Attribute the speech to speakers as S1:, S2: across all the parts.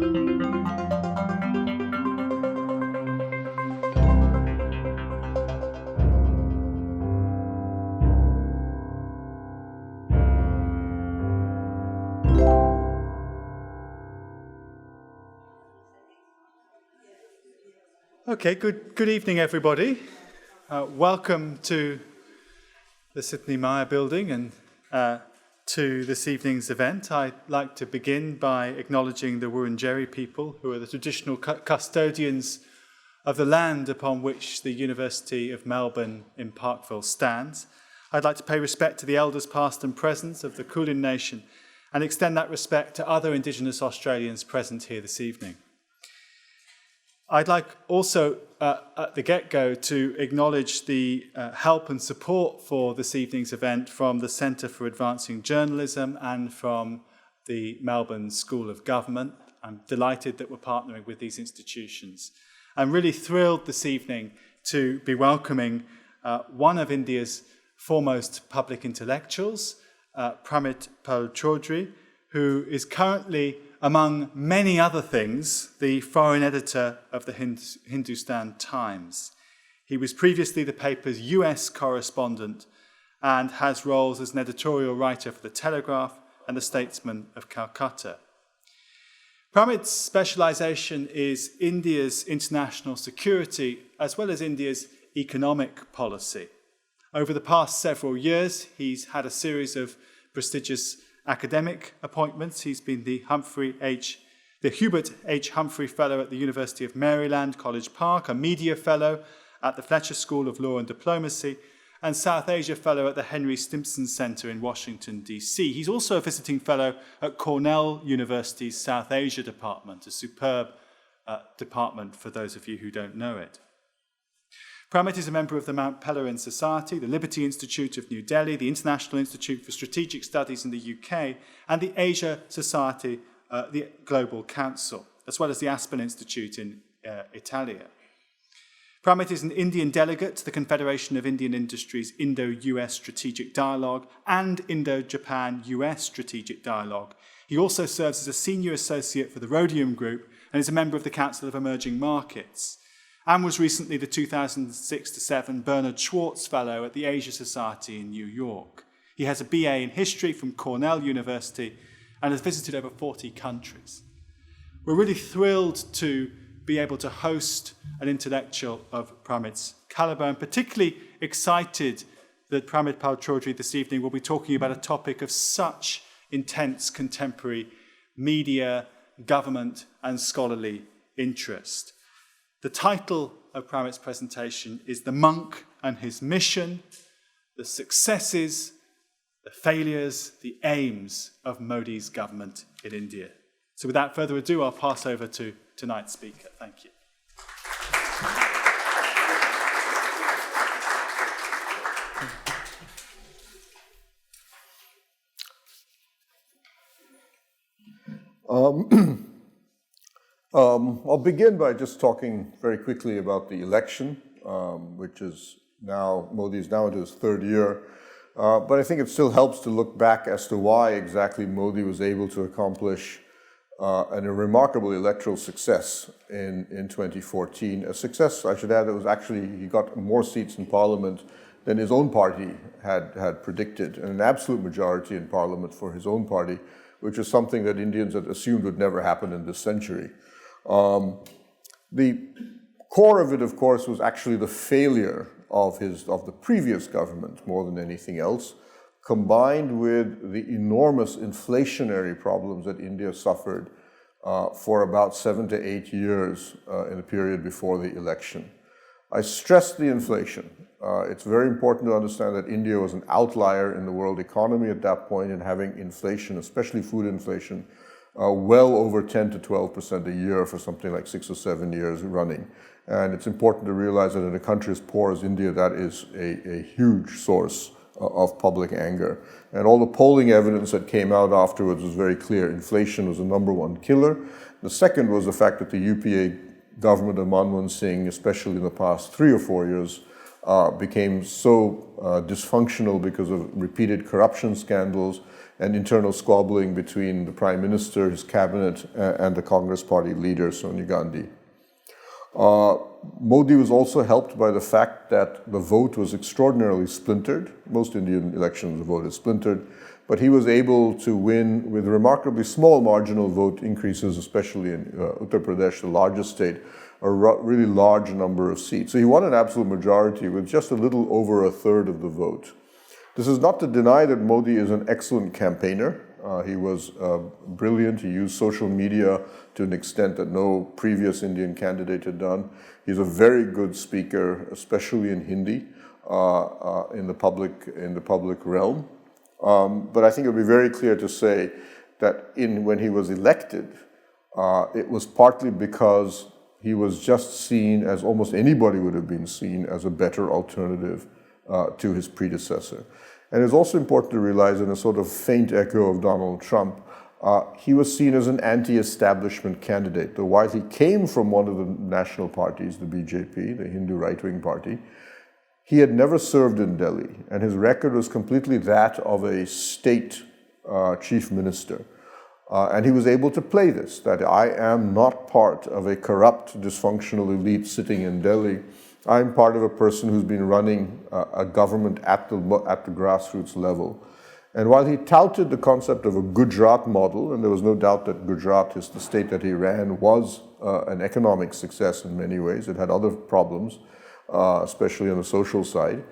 S1: Okay, good evening, everybody. Welcome to the Sydney Maya building and to this evening's event. I'd like to begin by acknowledging the Wurundjeri people, who are the traditional custodians of the land upon which the University of Melbourne in Parkville stands. I'd like to pay respect to the elders past and present of the Kulin Nation and extend that respect to other Indigenous Australians present here this evening. I'd like also, at the get-go, to acknowledge the help and support for this evening's event from the Centre for Advancing Journalism and from the Melbourne School of Government. I'm delighted that we're partnering with these institutions. I'm really thrilled this evening to be welcoming one of India's foremost public intellectuals, Pramit Pal Chaudhuri, who is currently, among many other things, the foreign editor of the Hindustan Times. He was previously the paper's US correspondent and has roles as an editorial writer for the Telegraph and the Statesman of Calcutta. Pramit's specialization is India's international security as well as India's economic policy. Over the past several years, he's had a series of prestigious academic appointments. He's been the Hubert H. Humphrey Fellow at the University of Maryland, College Park, a Media Fellow at the Fletcher School of Law and Diplomacy, and South Asia Fellow at the Henry Stimson Centre in Washington, D.C. He's also a visiting fellow at Cornell University's South Asia Department, a superb department for those of you who don't know it. Pramit is a member of the Mount Pelerin Society, the Liberty Institute of New Delhi, the International Institute for Strategic Studies in the UK, and the Asia Society, the Global Council, as well as the Aspen Institute in Italia. Pramit is an Indian delegate to the Confederation of Indian Industries Indo-US Strategic Dialogue and Indo-Japan-US Strategic Dialogue. He also serves as a senior associate for the Rhodium Group and is a member of the Council of Emerging Markets, and was recently the 2006-07 Bernard Schwartz Fellow at the Asia Society in New York. He has a BA in history from Cornell University and has visited over 40 countries. We're really thrilled to be able to host an intellectual of Pramit's caliber, and particularly excited that Pramit Pal Chaudhuri this evening will be talking about a topic of such intense contemporary media, government, and scholarly interest. The title of Pramit's presentation is The Monk and His Mission, the Successes, the Failures, the Aims of Modi's Government in India. So without further ado, I'll pass over to tonight's speaker. Thank you.
S2: I'll begin by just talking very quickly about the election, which is now, Modi is now into his third year. But I think it still helps to look back as to why exactly Modi was able to accomplish a remarkable electoral success in 2014. A success, I should add, that was actually, he got more seats in parliament than his own party had predicted, and an absolute majority in parliament for his own party, which is something that Indians had assumed would never happen in this century. The core of it, of course, was actually the failure of the previous government more than anything else, combined with the enormous inflationary problems that India suffered for about 7 to 8 years in the period before the election. I stressed the inflation. It's very important to understand that India was an outlier in the world economy at that point in having inflation, especially food inflation, well over 10 to 12% a year for something like 6 or 7 years running. And it's important to realize that in a country as poor as India, that is a huge source of public anger. And all the polling evidence that came out afterwards was very clear. Inflation was the number one killer. The second was the fact that the UPA government of Manmohan Singh, especially in the past 3 or 4 years, became so dysfunctional because of repeated corruption scandals and internal squabbling between the Prime Minister, his cabinet, and the Congress Party leader, Sonia Gandhi. Modi was also helped by the fact that the vote was extraordinarily splintered. Most Indian elections, the vote is splintered, but he was able to win with remarkably small marginal vote increases, especially in Uttar Pradesh, the largest state, a really large number of seats. So he won an absolute majority with just a little over a third of the vote. This is not to deny that Modi is an excellent campaigner. He was brilliant. He used social media to an extent that no previous Indian candidate had done. He's a very good speaker, especially in Hindi, in the public realm. But I think it would be very clear to say that when he was elected, it was partly because he was just seen, as almost anybody would have been seen, as a better alternative to his predecessor. And it's also important to realize, in a sort of faint echo of Donald Trump, he was seen as an anti-establishment candidate. Though while he came from one of the national parties, the BJP, the Hindu right-wing party, he had never served in Delhi, and his record was completely that of a state chief minister. And he was able to play this, that I am not part of a corrupt, dysfunctional elite sitting in Delhi. I'm part of a person who's been running a government at the grassroots level. And while he touted the concept of a Gujarat model, and there was no doubt that Gujarat, the state that he ran, was an economic success in many ways. It had other problems, especially on the social side.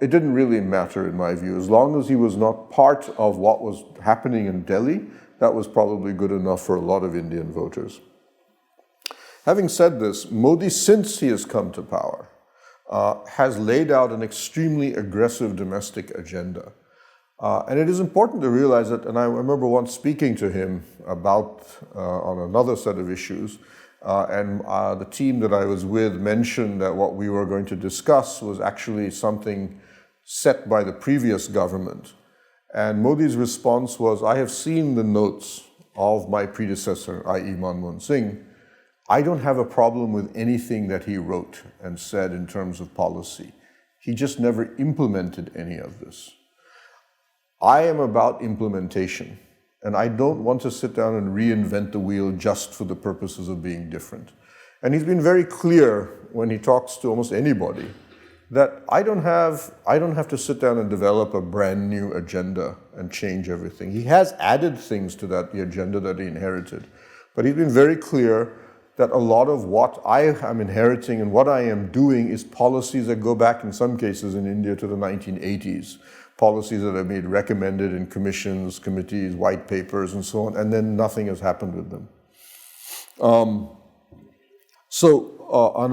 S2: It didn't really matter, in my view. As long as he was not part of what was happening in Delhi, that was probably good enough for a lot of Indian voters. Having said this, Modi, since he has come to power, has laid out an extremely aggressive domestic agenda. And it is important to realize that, and I remember once speaking to him about, on another set of issues, and the team that I was with mentioned that what we were going to discuss was actually something set by the previous government. And Modi's response was, I have seen the notes of my predecessor, i.e. Manmohan Singh. I don't have a problem with anything that he wrote and said in terms of policy. He just never implemented any of this. I am about implementation, and I don't want to sit down and reinvent the wheel just for the purposes of being different. And he's been very clear when he talks to almost anybody that I don't have to sit down and develop a brand new agenda and change everything. He has added things to the agenda that he inherited, but he's been very clear that a lot of what I am inheriting and what I am doing is policies that go back, in some cases in India, to the 1980s. Policies that have been recommended in commissions, committees, white papers, and so on, and then nothing has happened with them. And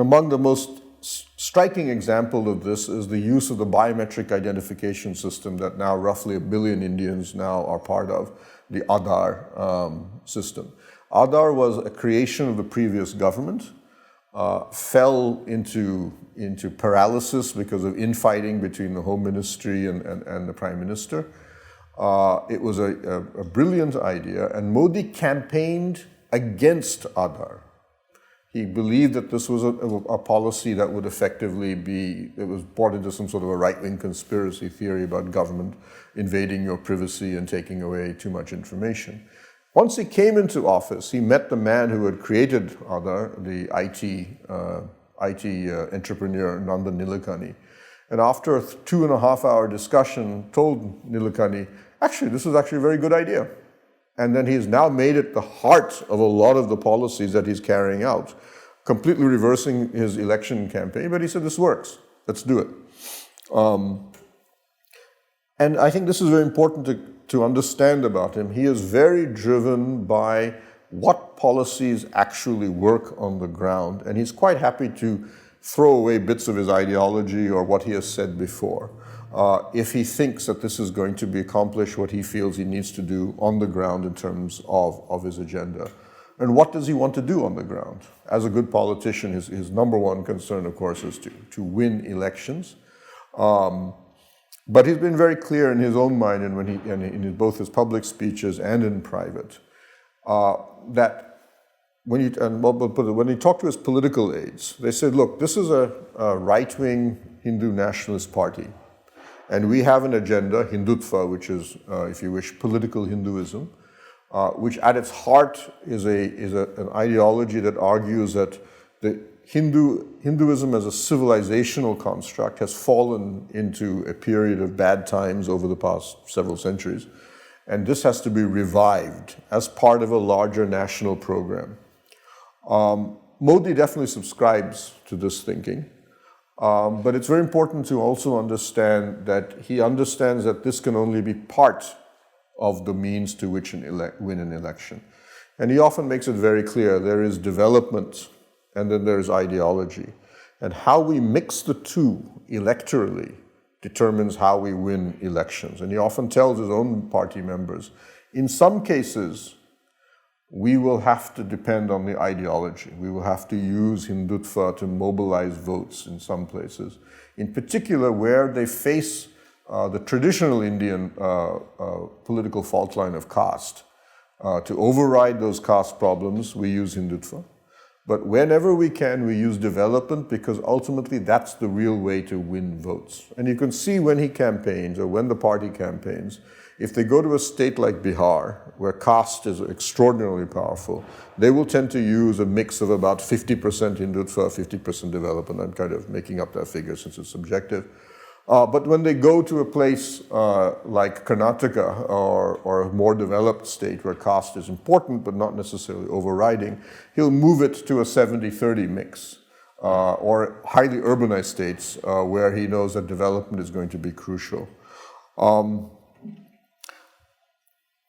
S2: among the most striking example of this is the use of the biometric identification system that now roughly 1 billion Indians now are part of, the Aadhaar system. Aadhaar was a creation of the previous government, fell into paralysis because of infighting between the Home Ministry and the Prime Minister. It was a brilliant idea, and Modi campaigned against Aadhaar. He believed that this was a policy that would effectively it was brought into some sort of a right-wing conspiracy theory about government invading your privacy and taking away too much information. Once he came into office, he met the man who had created Aadhaar, the IT entrepreneur Nandan Nilekani. And after a 2.5-hour discussion, told Nilekani, actually, this is actually a very good idea. And then he's now made it the heart of a lot of the policies that he's carrying out, completely reversing his election campaign. But he said, this works. Let's do it. And I think this is very important to understand about him. He is very driven by what policies actually work on the ground. And he's quite happy to throw away bits of his ideology or what he has said before, if he thinks that this is going to be accomplished what he feels he needs to do on the ground in terms of his agenda. And what does he want to do on the ground? As a good politician, his number one concern, of course, is to win elections. But he's been very clear in his own mind and in both his public speeches and in private, that when he talked to his political aides, they said, look, this is a right-wing Hindu nationalist party. And we have an agenda, Hindutva, which is, if you wish, political Hinduism, which at its heart is an ideology that argues that the Hinduism as a civilizational construct has fallen into a period of bad times over the past several centuries. And this has to be revived as part of a larger national program. Modi definitely subscribes to this thinking. But it's very important to also understand that he understands that this can only be part of the means to which win an election. And he often makes it very clear there is development and then there's ideology. And how we mix the two electorally determines how we win elections. And he often tells his own party members, in some cases, we will have to depend on the ideology. We will have to use Hindutva to mobilize votes in some places. In particular, where they face the traditional Indian political fault line of caste. To override those caste problems, we use Hindutva. But whenever we can, we use development because ultimately that's the real way to win votes. And you can see when he campaigns or when the party campaigns, if they go to a state like Bihar, where caste is extraordinarily powerful, they will tend to use a mix of about 50% Hindutva, 50% development. I'm kind of making up that figure since it's subjective. But when they go to a place like Karnataka or a more developed state where caste is important but not necessarily overriding, he'll move it to a 70-30 mix. Or highly urbanized states where he knows that development is going to be crucial.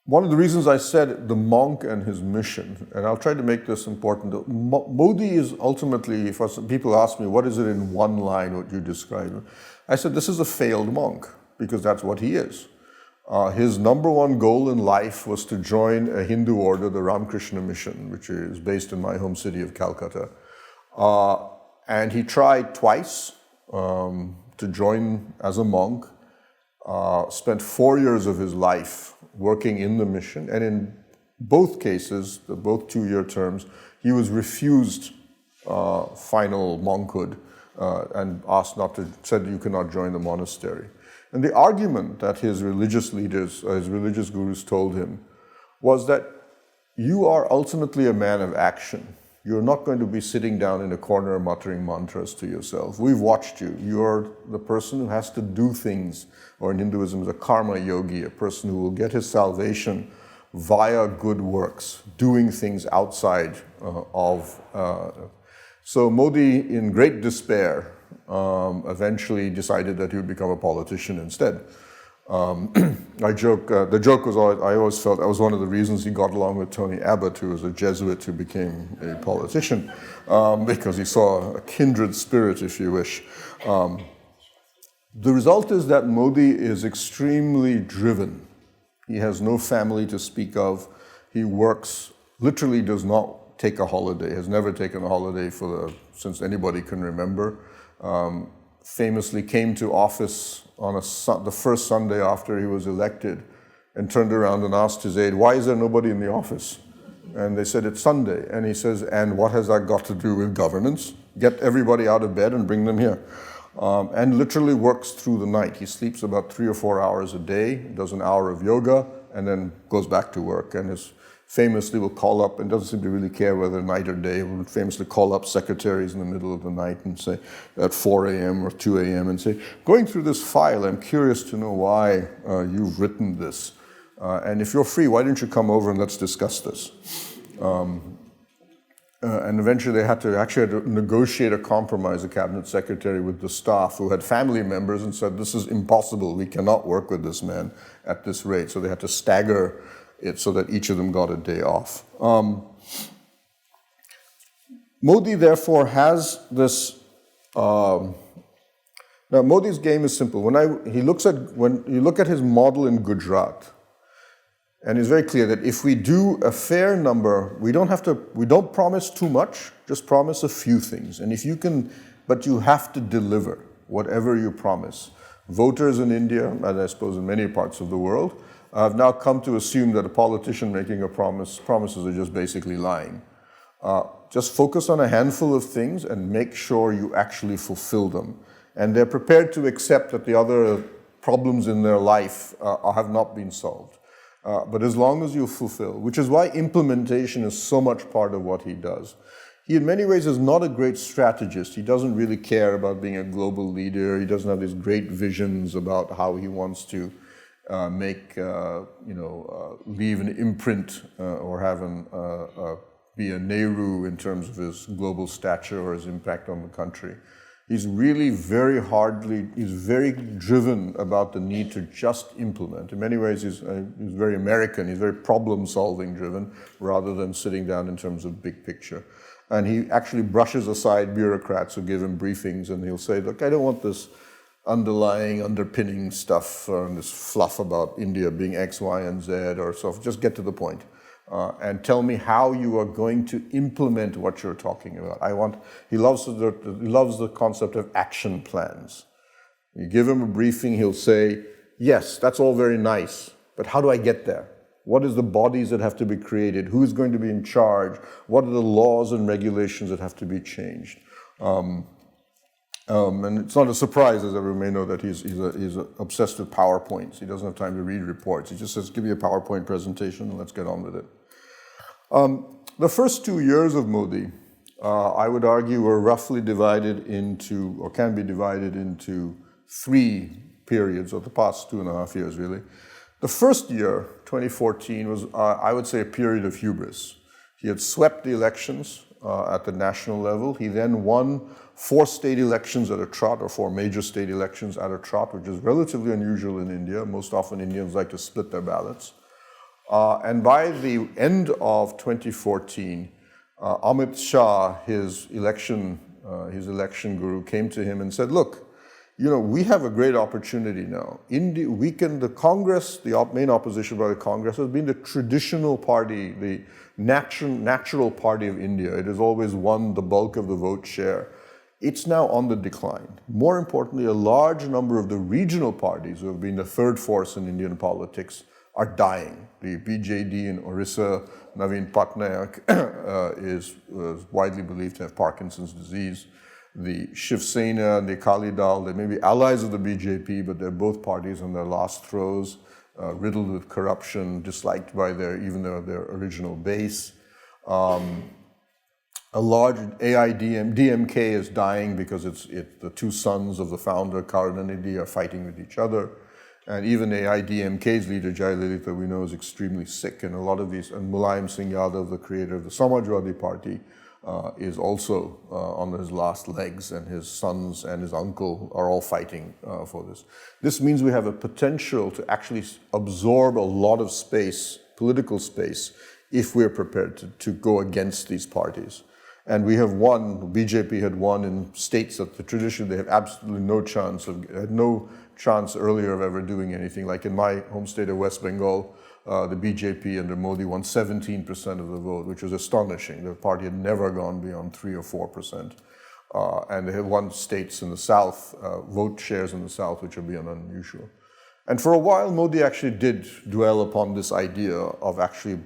S2: One of the reasons I said the monk and his mission, and I'll try to make this important, Modi is ultimately, if people ask me, what is it in one line what you describe? I said, this is a failed monk, because that's what he is. His number one goal in life was to join a Hindu order, the Ramakrishna Mission, which is based in my home city of Calcutta. And he tried twice to join as a monk, spent 4 years of his life working in the mission, and in both cases, both 2-year terms, he was refused final monkhood and said you cannot join the monastery. And the argument that his religious leaders, his religious gurus told him was that you are ultimately a man of action. You're not going to be sitting down in a corner muttering mantras to yourself. We've watched you. You're the person who has to do things, or in Hinduism is a karma yogi, a person who will get his salvation via good works, doing things outside of. So Modi, in great despair, eventually decided that he would become a politician instead. I joke, the joke was I always felt that was one of the reasons he got along with Tony Abbott, who was a Jesuit who became a politician, because he saw a kindred spirit, if you wish. The result is that Modi is extremely driven. He has no family to speak of. He works, literally does not take a holiday, has never taken a holiday since anybody can remember. Famously came to office on the first Sunday after he was elected and turned around and asked his aide, why is there nobody in the office? And they said, it's Sunday. And he says, and what has that got to do with governance? Get everybody out of bed and bring them here. And literally works through the night. He sleeps about 3 or 4 hours a day, does an hour of yoga, and then goes back to work. And famously will call up, and doesn't seem to really care whether night or day, will famously call up secretaries in the middle of the night and say, at 4 a.m. or 2 a.m. and say, going through this file, I'm curious to know why you've written this. And if you're free, why don't you come over and let's discuss this? And eventually they had to negotiate a compromise, a cabinet secretary with the staff who had family members and said, this is impossible, we cannot work with this man at this rate. So they had to stagger it so that each of them got a day off. Modi therefore has this, now Modi's game is simple. When you look at his model in Gujarat, and it's very clear that if we do a fair number, we don't promise too much, just promise a few things. And but you have to deliver whatever you promise. Voters in India, and I suppose in many parts of the world, have now come to assume that a politician making promises are just basically lying. Just focus on a handful of things and make sure you actually fulfill them. And they're prepared to accept that the other problems in their life have not been solved. But as long as you fulfill, which is why implementation is so much part of what he does. He, in many ways, is not a great strategist. He doesn't really care about being a global leader. He doesn't have these great visions about how he wants to leave an imprint or have be a Nehru in terms of his global stature or his impact on the country. He's really he's very driven about the need to just implement. In many ways, he's very American. He's very problem-solving driven rather than sitting down in terms of big picture. And he actually brushes aside bureaucrats who give him briefings, and he'll say, look, I don't want this underpinning stuff and this fluff about India being X, Y, and Z or so. Just get to the point. And tell me how you are going to implement what you're talking about. He loves the concept of action plans. You give him a briefing, he'll say, yes, that's all very nice, but how do I get there? What is the bodies that have to be created? Who is going to be in charge? What are the laws and regulations that have to be changed? And it's not a surprise, as everyone may know, that he's obsessed with PowerPoints. He doesn't have time to read reports. He just says, give me a PowerPoint presentation and let's get on with it. The first 2 years of Modi, I would argue, were roughly divided into, or can be divided into, 3 periods, or the past 2.5 years, really. The first year, 2014, was, I would say, a period of hubris. He had swept the elections at the national level. He then won 4 state elections at a trot, or 4 major state elections at a trot, which is relatively unusual in India. Most often Indians like to split their ballots. And by the end of 2014, Amit Shah, his election guru, came to him and said, look, we have a great opportunity now. The Congress, the main opposition by the Congress, has been the traditional party, the natural party of India. It has always won the bulk of the vote share. It's now on the decline. More importantly, a large number of the regional parties, who have been the third force in Indian politics, are dying. The BJD in Orissa, Naveen Patnaik is widely believed to have Parkinson's disease. The Shiv Sena and the Akali Dal, they may be allies of the BJP, but they're both parties on their last throes, riddled with corruption, disliked by their original base. A large DMK is dying because the 2 sons of the founder, Karunanidhi, are fighting with each other. And even AIDMK's leader, Jayalalitha, we know is extremely sick. And a lot of these, and Mulayam Singh Yadav, the creator of the Samajwadi Party, is also on his last legs, and his sons and his uncle are all fighting for this. This means we have a potential to actually absorb a lot of space, political space, if we're prepared to go against these parties. And we have won, BJP had won in states that traditionally they have absolutely no chance earlier of ever doing anything. Like in my home state of West Bengal, the BJP under Modi won 17% of the vote, which was astonishing. The party had never gone beyond 3 or 4%. And they had won states in the south, vote shares in the south, which are beyond unusual. And for a while, Modi actually did dwell upon this idea of actually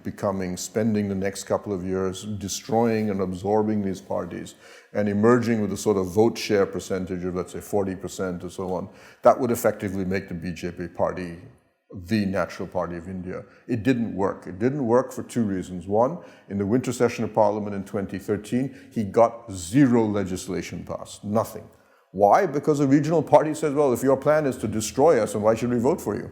S2: spending the next couple of years destroying and absorbing these parties and emerging with a sort of vote share percentage of, let's say, 40% or so on. That would effectively make the BJP party the natural party of India. It didn't work. It didn't work for 2 reasons. One, in the winter session of Parliament in 2013, he got 0 legislation passed, nothing. Why? Because the regional party says, well, if your plan is to destroy us, then why should we vote for you?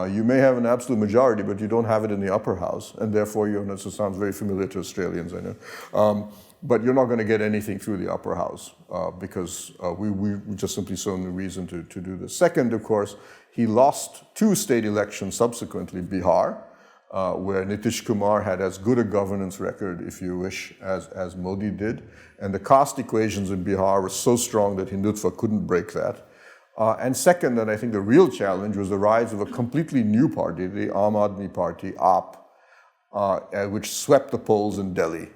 S2: You may have an absolute majority, but you don't have it in the upper house, and therefore, this sounds very familiar to Australians, I know, but you're not going to get anything through the upper house because we just simply saw no reason to do this. Second, of course, he lost 2 state elections subsequently, Bihar, where Nitish Kumar had as good a governance record, if you wish, as Modi did. And the caste equations in Bihar were so strong that Hindutva couldn't break that. And second, and I think the real challenge, was the rise of a completely new party, the Aam Aadmi Party, AAP, which swept the polls in Delhi.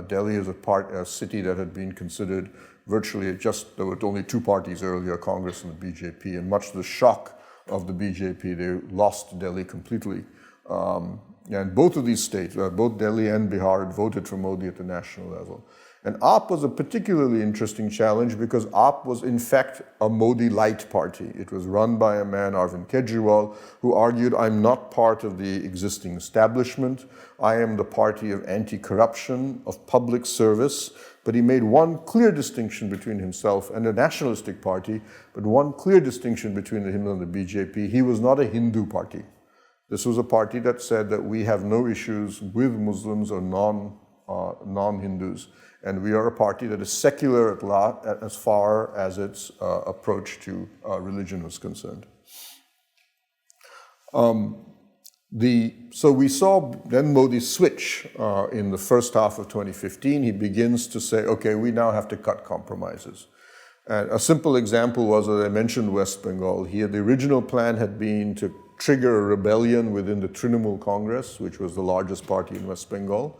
S2: Delhi is a city that had been considered virtually there were only 2 parties earlier, Congress and the BJP, and much to the shock of the BJP, they lost Delhi completely. And both of these states, both Delhi and Bihar, had voted for Modi at the national level. And AAP was a particularly interesting challenge because AAP was in fact a Modi light party. It was run by a man, Arvind Kejriwal, who argued, I'm not part of the existing establishment. I am the party of anti-corruption, of public service. But he made one clear distinction between himself and a nationalistic party, but one clear distinction between him and the BJP. He was not a Hindu party. This was a party that said that we have no issues with Muslims or non-Hindus. And we are a party that is secular as far as its approach to religion was concerned. So we saw then Modi switch in the first half of 2015. He begins to say, okay, we now have to cut compromises. And a simple example was, as I mentioned, West Bengal. The original plan had been to trigger a rebellion within the Trinamool Congress, which was the largest party in West Bengal.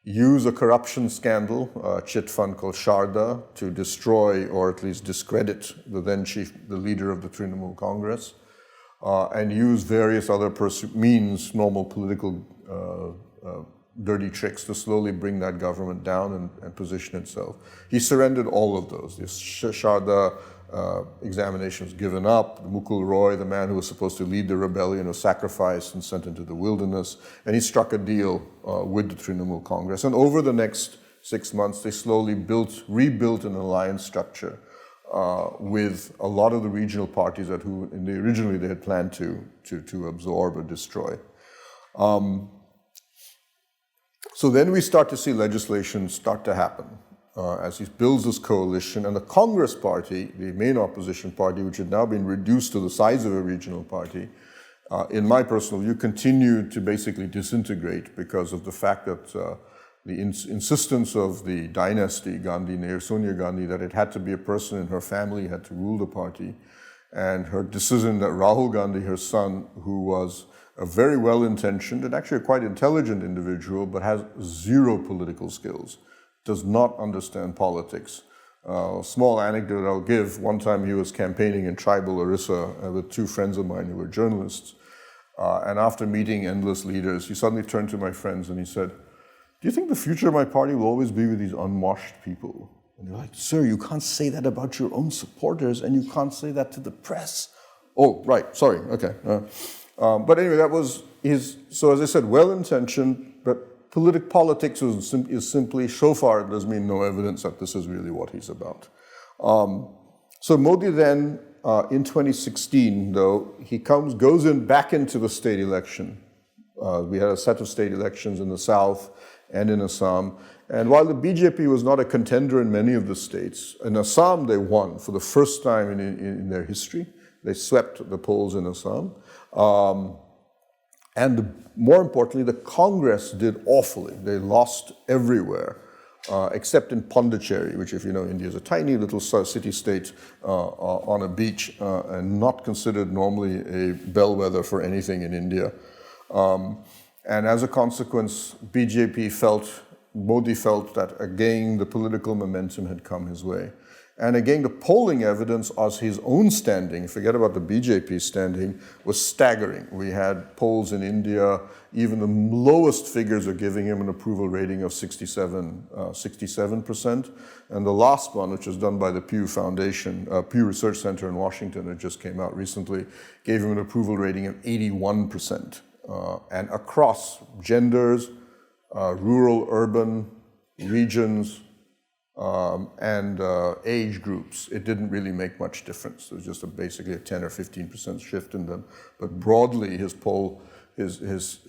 S2: Use a corruption scandal, a chit fund called Sharda, to destroy or at least discredit the then the leader of the Trinamool Congress, and use various other means, normal political dirty tricks to slowly bring that government down and position itself. He surrendered all of those. This Sharda examination was given up. Mukul Roy, the man who was supposed to lead the rebellion, was sacrificed and sent into the wilderness. And he struck a deal with the Trinamool Congress. And over the next 6 months, they slowly rebuilt an alliance structure with a lot of the regional parties who originally they had planned to absorb or destroy. So then we start to see legislation start to happen. As he builds this coalition, and the Congress party, the main opposition party, which had now been reduced to the size of a regional party, in my personal view, continued to basically disintegrate because of the fact that the insistence of the dynasty, Sonia Gandhi, that it had to be a person in her family had to rule the party, and her decision that Rahul Gandhi, her son, who was a very well-intentioned and actually a quite intelligent individual, but has zero political skills, does not understand politics. Small anecdote I'll give. One time he was campaigning in tribal Orissa with two friends of mine who were journalists. And after meeting endless leaders, he suddenly turned to my friends and he said, do you think the future of my party will always be with these unwashed people? And they're like, sir, you can't say that about your own supporters and you can't say that to the press. Oh, right, sorry, okay. But anyway, that was so as I said, well-intentioned, but politics is simply, so far it does mean no evidence that this is really what he's about. So Modi then, in 2016, though, he goes back into the state election. We had a set of state elections in the south and in Assam. And while the BJP was not a contender in many of the states, in Assam they won for the first time in their history. They swept the polls in Assam. And more importantly, the Congress did awfully. They lost everywhere, except in Pondicherry, which, if you know, India is a tiny little city-state on a beach and not considered normally a bellwether for anything in India. And as a consequence, Modi felt that again the political momentum had come his way. And again, the polling evidence as his own standing, forget about the BJP standing, was staggering. We had polls in India, even the lowest figures are giving him an approval rating of 67%. And the last one, which was done by the Pew Foundation, Pew Research Center in Washington, it just came out recently, gave him an approval rating of 81%. And across genders, rural, urban, regions, and age groups, it didn't really make much difference. There was just basically a 10 or 15% shift in them. But broadly, his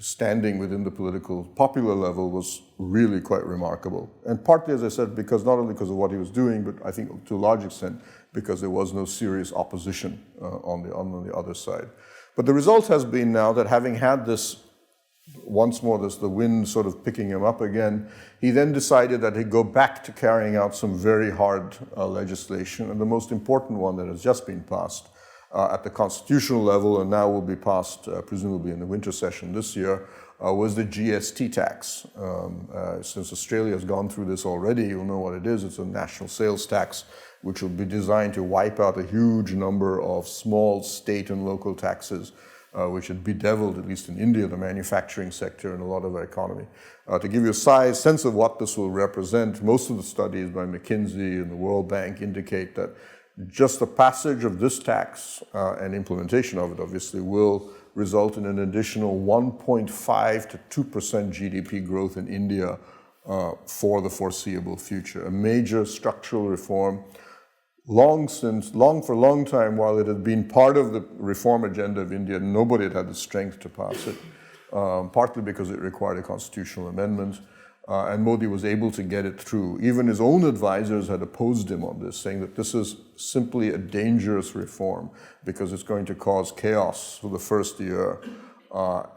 S2: standing within the political popular level was really quite remarkable. And partly, as I said, not only because of what he was doing, but I think to a large extent because there was no serious opposition on the other side. But the result has been now that having had this, once more, the wind sort of picking him up again, he then decided that he'd go back to carrying out some very hard legislation. And the most important one that has just been passed at the constitutional level and now will be passed presumably in the winter session this year was the GST tax. Since Australia has gone through this already, you'll know what it is. It's a national sales tax which will be designed to wipe out a huge number of small state and local taxes which had bedeviled, at least in India, the manufacturing sector and a lot of our economy. To give you a sense of what this will represent, most of the studies by McKinsey and the World Bank indicate that just the passage of this tax and implementation of it, obviously, will result in an additional 1.5 to 2% GDP growth in India for the foreseeable future. A major structural reform. For a long time, while it had been part of the reform agenda of India, nobody had had the strength to pass it, partly because it required a constitutional amendment, and Modi was able to get it through. Even his own advisors had opposed him on this, saying that this is simply a dangerous reform because it's going to cause chaos for the first year,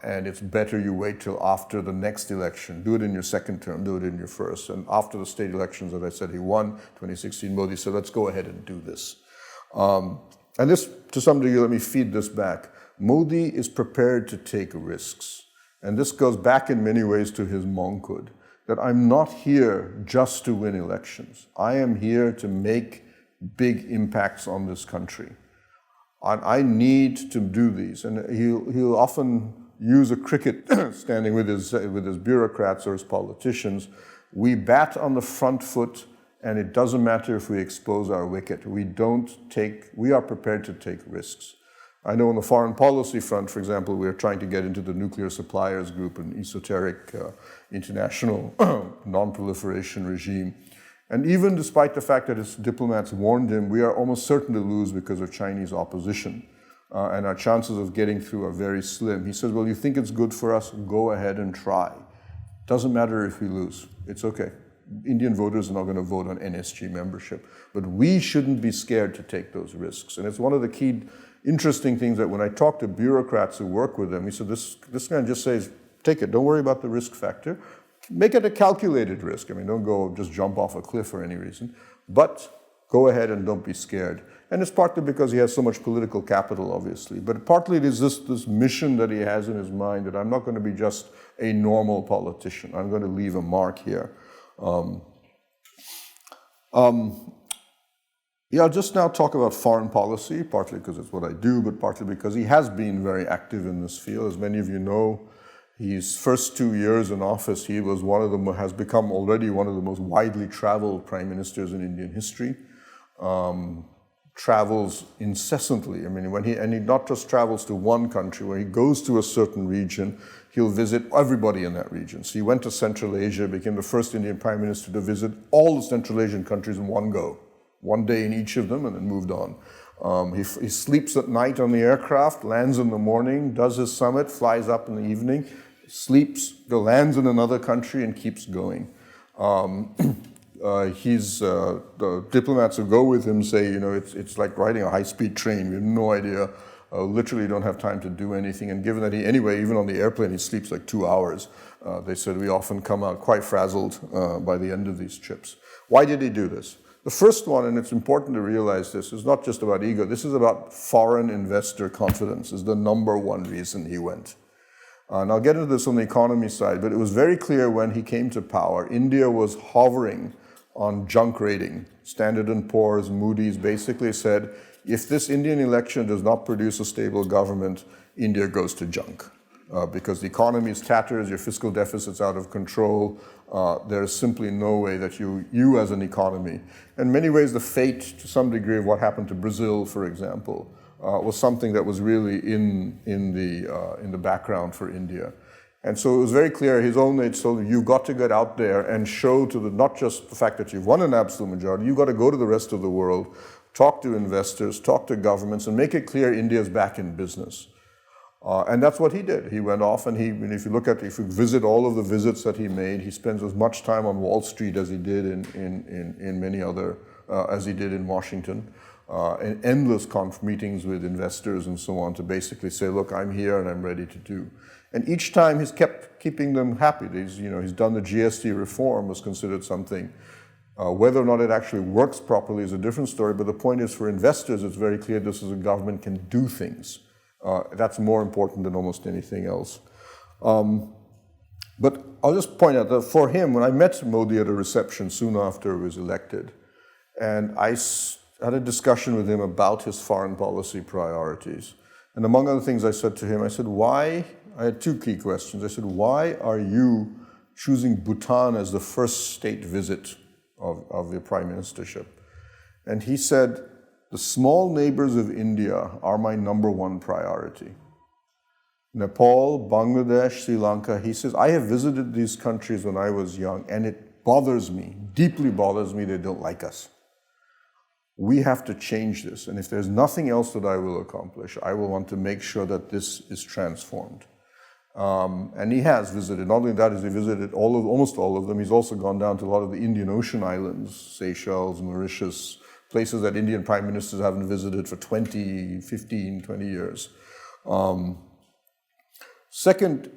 S2: and it's better you wait till after the next election. Do it in your second term, do it in your first. And after the state elections, as I said, he won 2016. Modi said, let's go ahead and do this. And this, to some degree, let me feed this back. Modi is prepared to take risks. And this goes back in many ways to his monkhood, that I'm not here just to win elections. I am here to make big impacts on this country. I need to do these. And he'll often use a cricket standing with his bureaucrats or his politicians. We bat on the front foot, and it doesn't matter if we expose our wicket. We are prepared to take risks. I know on the foreign policy front, for example, we are trying to get into the nuclear suppliers group, an esoteric international non-proliferation regime. And even despite the fact that his diplomats warned him, we are almost certain to lose because of Chinese opposition. And our chances of getting through are very slim. He says, well, you think it's good for us? Go ahead and try. Doesn't matter if we lose. It's okay. Indian voters are not going to vote on NSG membership. But we shouldn't be scared to take those risks. And it's one of the key interesting things that when I talk to bureaucrats who work with them, he said, this man just says, take it. Don't worry about the risk factor. Make it a calculated risk. I mean, don't go just jump off a cliff for any reason. But go ahead and don't be scared. And it's partly because he has so much political capital, obviously. But partly it is this mission that he has in his mind that I'm not going to be just a normal politician. I'm going to leave a mark here. Yeah, I'll just now talk about foreign policy, partly because it's what I do, but partly because he has been very active in this field. As many of you know, his first 2 years in office, he was has become already one of the most widely traveled prime ministers in Indian history. Travels incessantly. I mean, he not just travels to one country, when he goes to a certain region, he'll visit everybody in that region. So he went to Central Asia, became the first Indian prime minister to visit all the Central Asian countries in one go. One day in each of them, and then moved on. He sleeps at night on the aircraft, lands in the morning, does his summit, flies up in the evening, sleeps, lands in another country, and keeps going. The diplomats who go with him say, it's like riding a high-speed train. We have no idea. Literally don't have time to do anything. And given that even on the airplane, he sleeps like 2 hours, they said we often come out quite frazzled by the end of these trips. Why did he do this? The first one, and it's important to realize this, is not just about ego. This is about foreign investor confidence, is the number one reason he went. And I'll get into this on the economy side, but it was very clear when he came to power, India was hovering on junk rating. Standard & Poor's, Moody's basically said, if this Indian election does not produce a stable government, India goes to junk. Because the economy is tatters, your fiscal deficit's out of control, there's simply no way that you as an economy, in many ways the fate to some degree of what happened to Brazil, for example, was something that was really in the background for India. And so it was very clear, his own age told him, you've got to get out there and show not just the fact that you've won an absolute majority, you've got to go to the rest of the world, talk to investors, talk to governments, and make it clear India's back in business. And that's what he did. He went off, and if you visit all of the visits that he made, he spends as much time on Wall Street as he did as he did in Washington, and endless meetings with investors and so on to basically say, look, I'm here and I'm ready to do. And each time he's kept keeping them happy. He's done the GST reform, was considered something. Whether or not it actually works properly is a different story, but the point is for investors, it's very clear this is a government can do things. That's more important than almost anything else. But I'll just point out that for him, when I met Modi at a reception soon after he was elected, and I had a discussion with him about his foreign policy priorities, And among other things I said to him, I had two key questions. I said, why are you choosing Bhutan as the first state visit of your prime ministership? And he said, the small neighbors of India are my number one priority. Nepal, Bangladesh, Sri Lanka, he says, I have visited these countries when I was young, and it bothers me, deeply bothers me, they don't like us. We have to change this, and if there's nothing else that I will accomplish, I will want to make sure that this is transformed. And he has visited. Not only that, he visited almost all of them. He's also gone down to a lot of the Indian Ocean islands, Seychelles, Mauritius, places that Indian prime ministers haven't visited for 20 years. Second,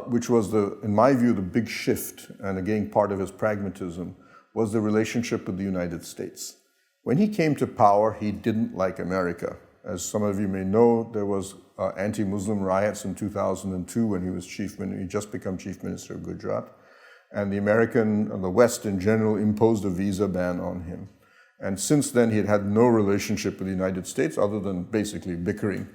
S2: which was, in my view, the big shift, and again, part of his pragmatism, was the relationship with the United States. When he came to power, he didn't like America. As some of you may know, there was anti-Muslim riots in 2002 when he just became chief minister of Gujarat. And the West in general imposed a visa ban on him. And since then, he had had no relationship with the United States other than basically bickering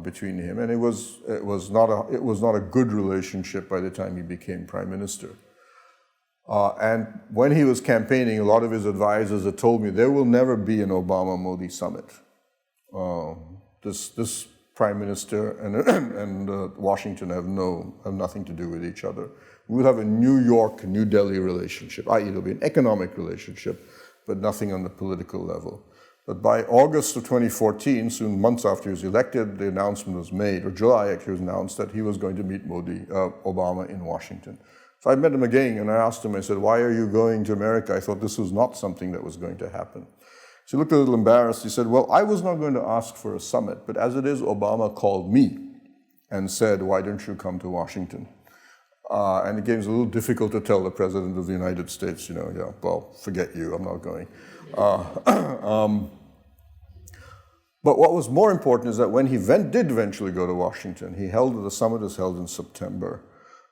S2: between him. And it was not a good relationship by the time he became prime minister. And when he was campaigning, a lot of his advisors had told me there will never be an Obama-Modi summit. This prime minister and Washington have nothing to do with each other. We'll have a New York-New Delhi relationship, i.e. it'll be an economic relationship, but nothing on the political level. But by August of 2014, soon months after he was elected, the announcement was made, or July actually was announced, that he was going to meet Obama in Washington. So I met him again, and I asked him, I said, why are you going to America? I thought this was not something that was going to happen. So he looked a little embarrassed. He said, well, I was not going to ask for a summit, but as it is, Obama called me and said, why don't you come to Washington? And it was a little difficult to tell the President of the United States, well, forget you, I'm not going. But what was more important is that when he did eventually go to Washington, the summit was held in September.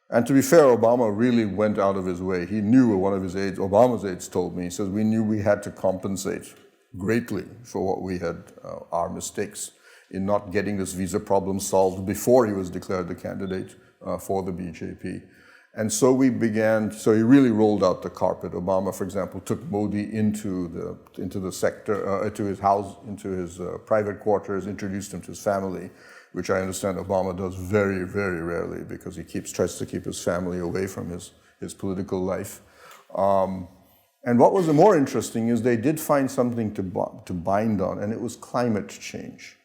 S2: And to be fair, Obama really went out of his way. He knew, one of his aides, Obama's aides told me, he says, we knew we had to compensate greatly for what we had, our mistakes in not getting this visa problem solved before he was declared the candidate for the BJP. And so he really rolled out the carpet. Obama, for example, took Modi into the sector, to his house, into his private quarters, introduced him to his family, which I understand Obama does very, very rarely because he tries to keep his family away from his political life. And what was more interesting is they did find something to bind on, and it was climate change.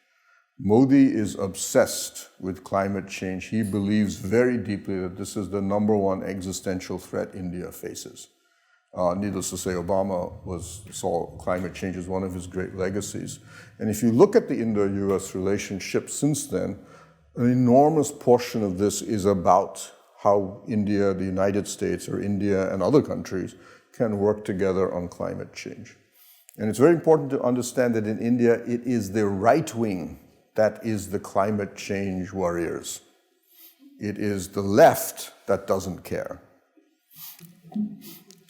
S2: Modi is obsessed with climate change. He believes very deeply that this is the number one existential threat India faces. Needless to say, Obama saw climate change as one of his great legacies. And if you look at the Indo-US relationship since then, an enormous portion of this is about how India, the United States, or India and other countries can work together on climate change. And it's very important to understand that in India, it is the right wing that is the climate change warriors. It is the left that doesn't care.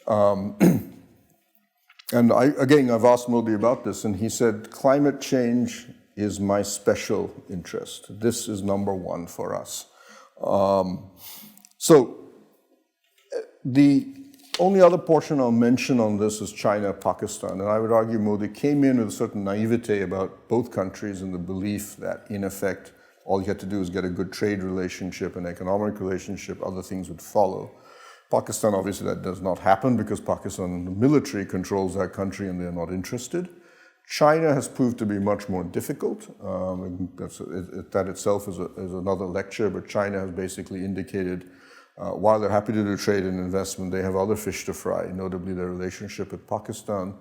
S2: And I've asked Modi about this, and he said, climate change is my special interest. This is number one for us. So the only other portion I'll mention on this is China, Pakistan. And I would argue Modi came in with a certain naivete about both countries and the belief that, in effect, all you had to do is get a good trade relationship, an economic relationship, other things would follow. Pakistan, obviously, that does not happen because Pakistan, the military controls that country and they're not interested. China has proved to be much more difficult. That itself is another lecture, but China has basically indicated while they're happy to do trade and investment, they have other fish to fry, notably their relationship with Pakistan,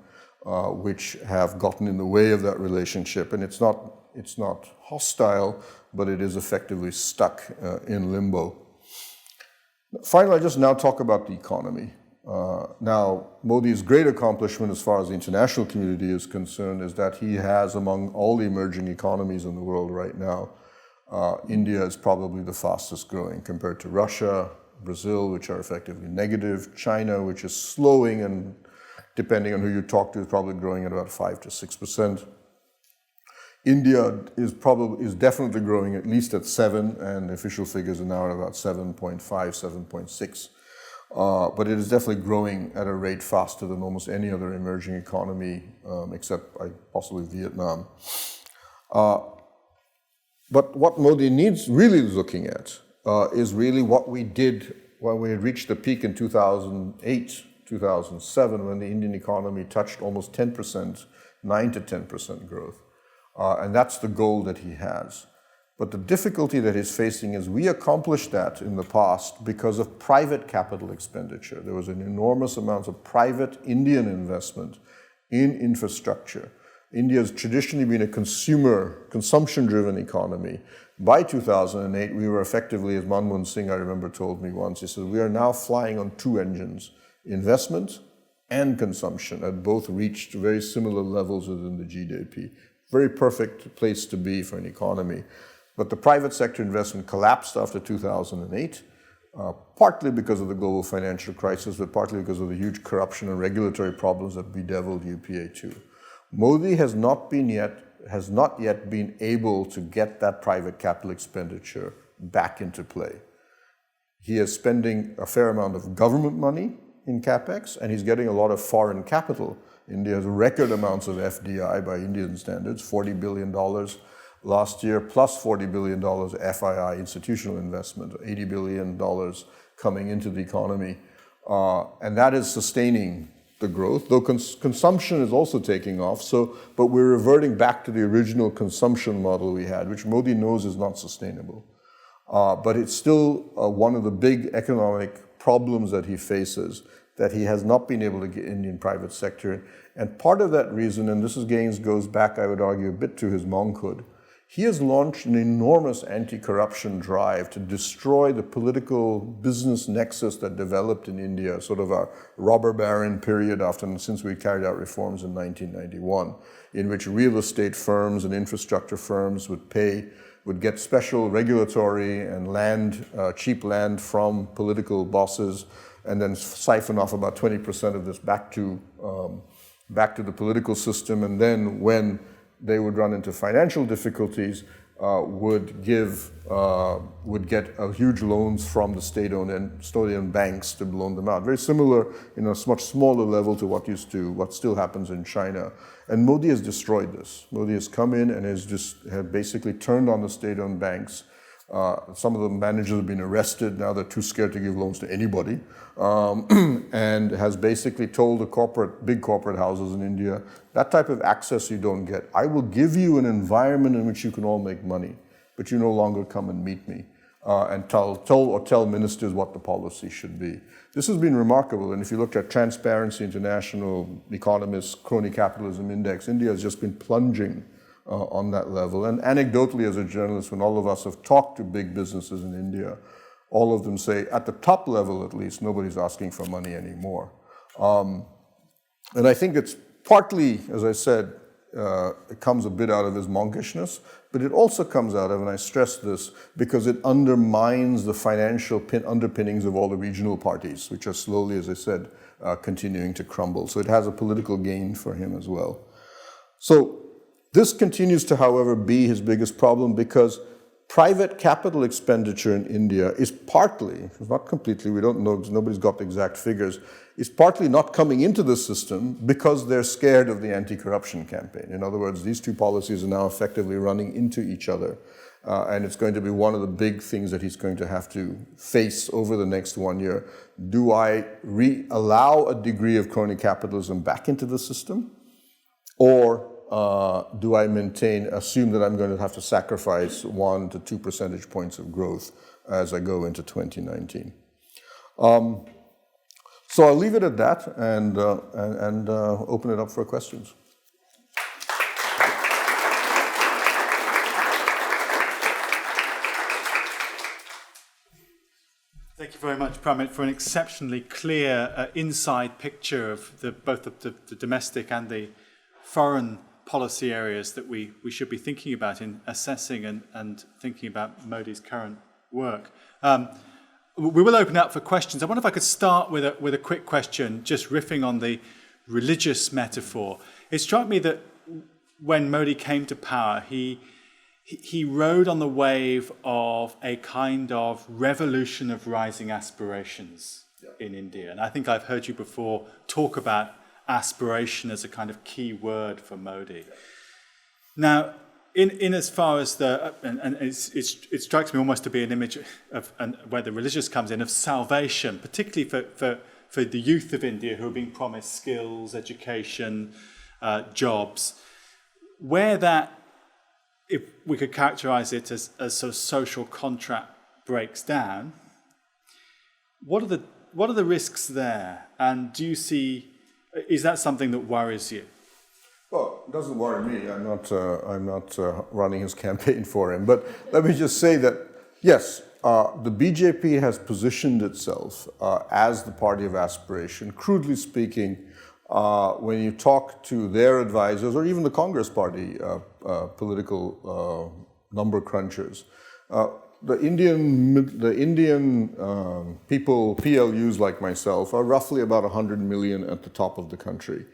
S2: which have gotten in the way of that relationship. And it's not hostile, but it is effectively stuck in limbo. Finally, I just now talk about the economy. Now, Modi's great accomplishment as far as the international community is concerned is that he has, among all the emerging economies in the world right now, India is probably the fastest growing compared to Russia, Brazil, which are effectively negative, China, which is slowing and depending on who you talk to, is probably growing at about 5 to 6%. India is definitely growing at least at 7, and official figures are now at about 7.5, 7.6. But it is definitely growing at a rate faster than almost any other emerging economy, except possibly Vietnam. But what Modi really is looking at is really what we did when we had reached the peak in 2008, 2007, when the Indian economy touched almost 10%, 9 to 10% growth. And that's the goal that he has. But the difficulty that he's facing is we accomplished that in the past because of private capital expenditure. There was an enormous amount of private Indian investment in infrastructure. India has traditionally been a consumption-driven economy. By 2008, we were effectively, as Manmohan Singh, I remember, told me once, he said, we are now flying on 2 engines, investment and consumption, had both reached very similar levels within the GDP. Very perfect place to be for an economy. But the private sector investment collapsed after 2008, partly because of the global financial crisis, but partly because of the huge corruption and regulatory problems that bedeviled UPA too. Modi has not yet been able to get that private capital expenditure back into play. He is spending a fair amount of government money in capex, and he's getting a lot of foreign capital. India has record amounts of FDI by Indian standards, $40 billion last year, plus $40 billion FII, institutional investment, $80 billion coming into the economy. And that is sustaining the growth, though consumption is also taking off. But we're reverting back to the original consumption model we had, which Modi knows is not sustainable. But it's still one of the big economic problems that he faces, that he has not been able to get Indian private sector. And part of that reason, and this goes back, I would argue, a bit to his monkhood, he has launched an enormous anti-corruption drive to destroy the political business nexus that developed in India, sort of a robber baron period since we carried out reforms in 1991, in which real estate firms and infrastructure firms would get special regulatory and cheap land from political bosses, and then siphon off about 20% of this back to the political system, and then when they would run into financial difficulties, would get huge loans from the state-owned banks to loan them out. Very similar, in a much smaller level to what still happens in China. And Modi has destroyed this. Modi has come in and has basically turned on the state-owned banks. Some of the managers have been arrested. Now they're too scared to give loans to anybody. And has basically told the big corporate houses in India, that type of access you don't get. I will give you an environment in which you can all make money, but you no longer come and meet me and tell ministers what the policy should be. This has been remarkable. And if you look at Transparency International, Economist's Crony Capitalism Index, India has just been plunging on that level. And anecdotally, as a journalist, when all of us have talked to big businesses in India, all of them say, at the top level at least, nobody's asking for money anymore. And I think it's partly, as I said, it comes a bit out of his monkishness, but it also comes out of, and I stress this, because it undermines the financial underpinnings of all the regional parties, which are slowly, as I said, continuing to crumble. So it has a political gain for him as well. So this continues to, however, be his biggest problem, because private capital expenditure in India is partly, not completely, we don't know because nobody's got the exact figures, is partly not coming into the system because they're scared of the anti-corruption campaign. In other words, these two policies are now effectively running into each other. And it's going to be one of the big things that he's going to have to face over the next 1 year. Do I allow a degree of crony capitalism back into the system? Or do I assume that I'm going to have to sacrifice 1 to 2 percentage points of growth as I go into 2019? So I'll leave it at that and open it up for questions.
S1: Thank you very much, Pramit, for an exceptionally clear inside picture of both the domestic and the foreign policy areas that we should be thinking about in assessing and thinking about Modi's current work. We will open up for questions. I wonder if I could start with a quick question, just riffing on the religious metaphor. It struck me that when Modi came to power, he rode on the wave of a kind of revolution of rising aspirations in India. And I think I've heard you before talk about aspiration as a kind of key word for Modi. Now, in as far as it strikes me almost to be an image of, and where the religious comes in, of salvation, particularly for the youth of India who are being promised skills, education, jobs, where that, if we could characterize it as sort of social contract breaks down, what are the risks there? And do you see, is that something that worries you?
S2: Well, it doesn't worry me. I'm not running his campaign for him. But let me just say that, yes, the BJP has positioned itself as the party of aspiration. Crudely speaking, when you talk to their advisors, or even the Congress party political number crunchers, the Indian people, PLUs like myself, are roughly about 100 million at the top of the country.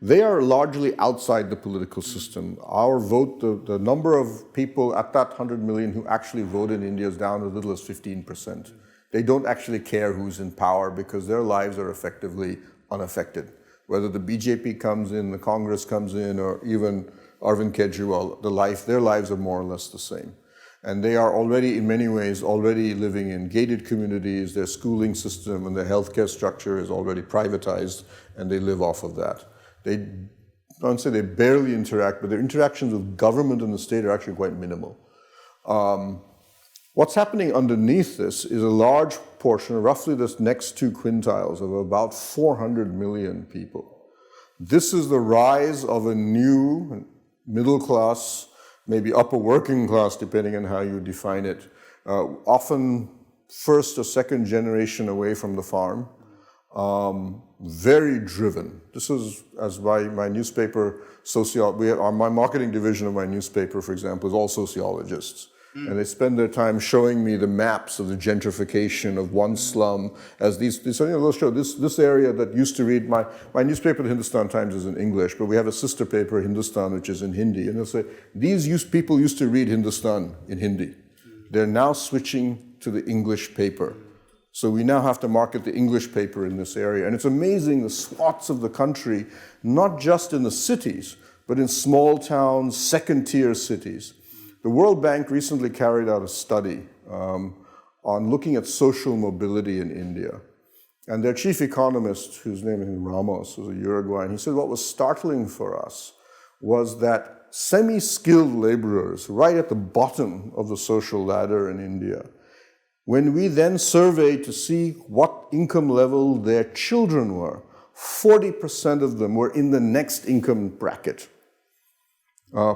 S2: They are largely outside the political system. Our vote, the number of people at that 100 million who actually vote in India is down as little as 15%. They don't actually care who's in power because their lives are effectively unaffected. Whether the BJP comes in, the Congress comes in, or even Arvind Kejriwal, their lives are more or less the same. And they are already, in many ways, already living in gated communities. Their schooling system and their healthcare structure is already privatized, and they live off of that. I don't say they barely interact, but their interactions with government and the state are actually quite minimal. What's happening underneath this is a large portion, roughly this next 2 quintiles, of about 400 million people. This is the rise of a new middle class, maybe upper working class, depending on how you define it, often first or second generation away from the farm. Very driven. This is, as my newspaper, my marketing division of my newspaper, for example, is all sociologists. And they spend their time showing me the maps of the gentrification of one slum as they'll show this area that used to read, my newspaper, the Hindustan Times, is in English, but we have a sister paper, Hindustan, which is in Hindi. And they'll say, people used to read Hindustan in Hindi. They're now switching to the English paper. So we now have to market the English paper in this area. And it's amazing the swaths of the country, not just in the cities, but in small towns, second-tier cities. The World Bank recently carried out a study on looking at social mobility in India. And their chief economist, whose name is Ramos, was a Uruguayan, he said what was startling for us was that semi-skilled laborers, right at the bottom of the social ladder in India, when we then surveyed to see what income level their children were, 40% of them were in the next income bracket.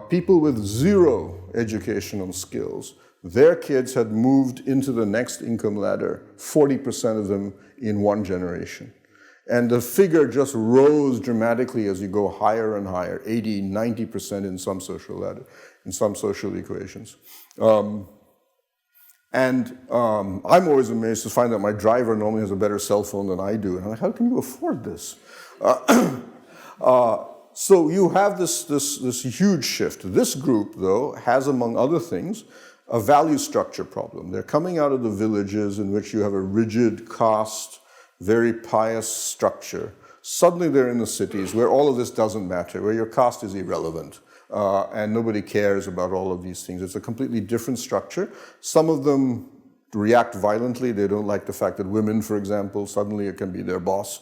S2: People with zero educational skills, their kids had moved into the next income ladder, 40% of them in one generation. And the figure just rose dramatically as you go higher and higher, 80, 90% in some social ladder, in some social equations. I'm always amazed to find that my driver normally has a better cell phone than I do. And I'm like, how can you afford this? So you have this huge shift. This group, though, has, among other things, a value structure problem. They're coming out of the villages in which you have a rigid caste, very pious structure. Suddenly they're in the cities where all of this doesn't matter, where your caste is irrelevant, and nobody cares about all of these things. It's a completely different structure. Some of them react violently. They don't like the fact that women, for example, suddenly it can be their boss.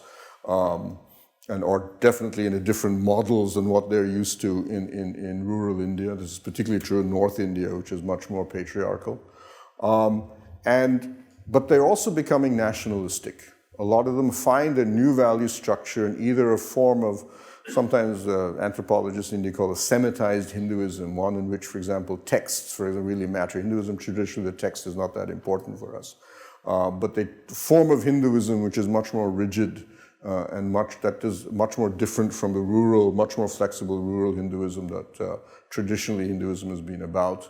S2: Or definitely in a different models than what they're used to in rural India. This is particularly true in North India, which is much more patriarchal. But they're also becoming nationalistic. A lot of them find a new value structure in either a form of, sometimes anthropologists in India call a Semitized Hinduism, one in which, for example, texts really matter. Hinduism, traditionally, the text is not that important for us. But the form of Hinduism, which is much more rigid, that is much more different from the rural, much more flexible rural Hinduism that traditionally Hinduism has been about.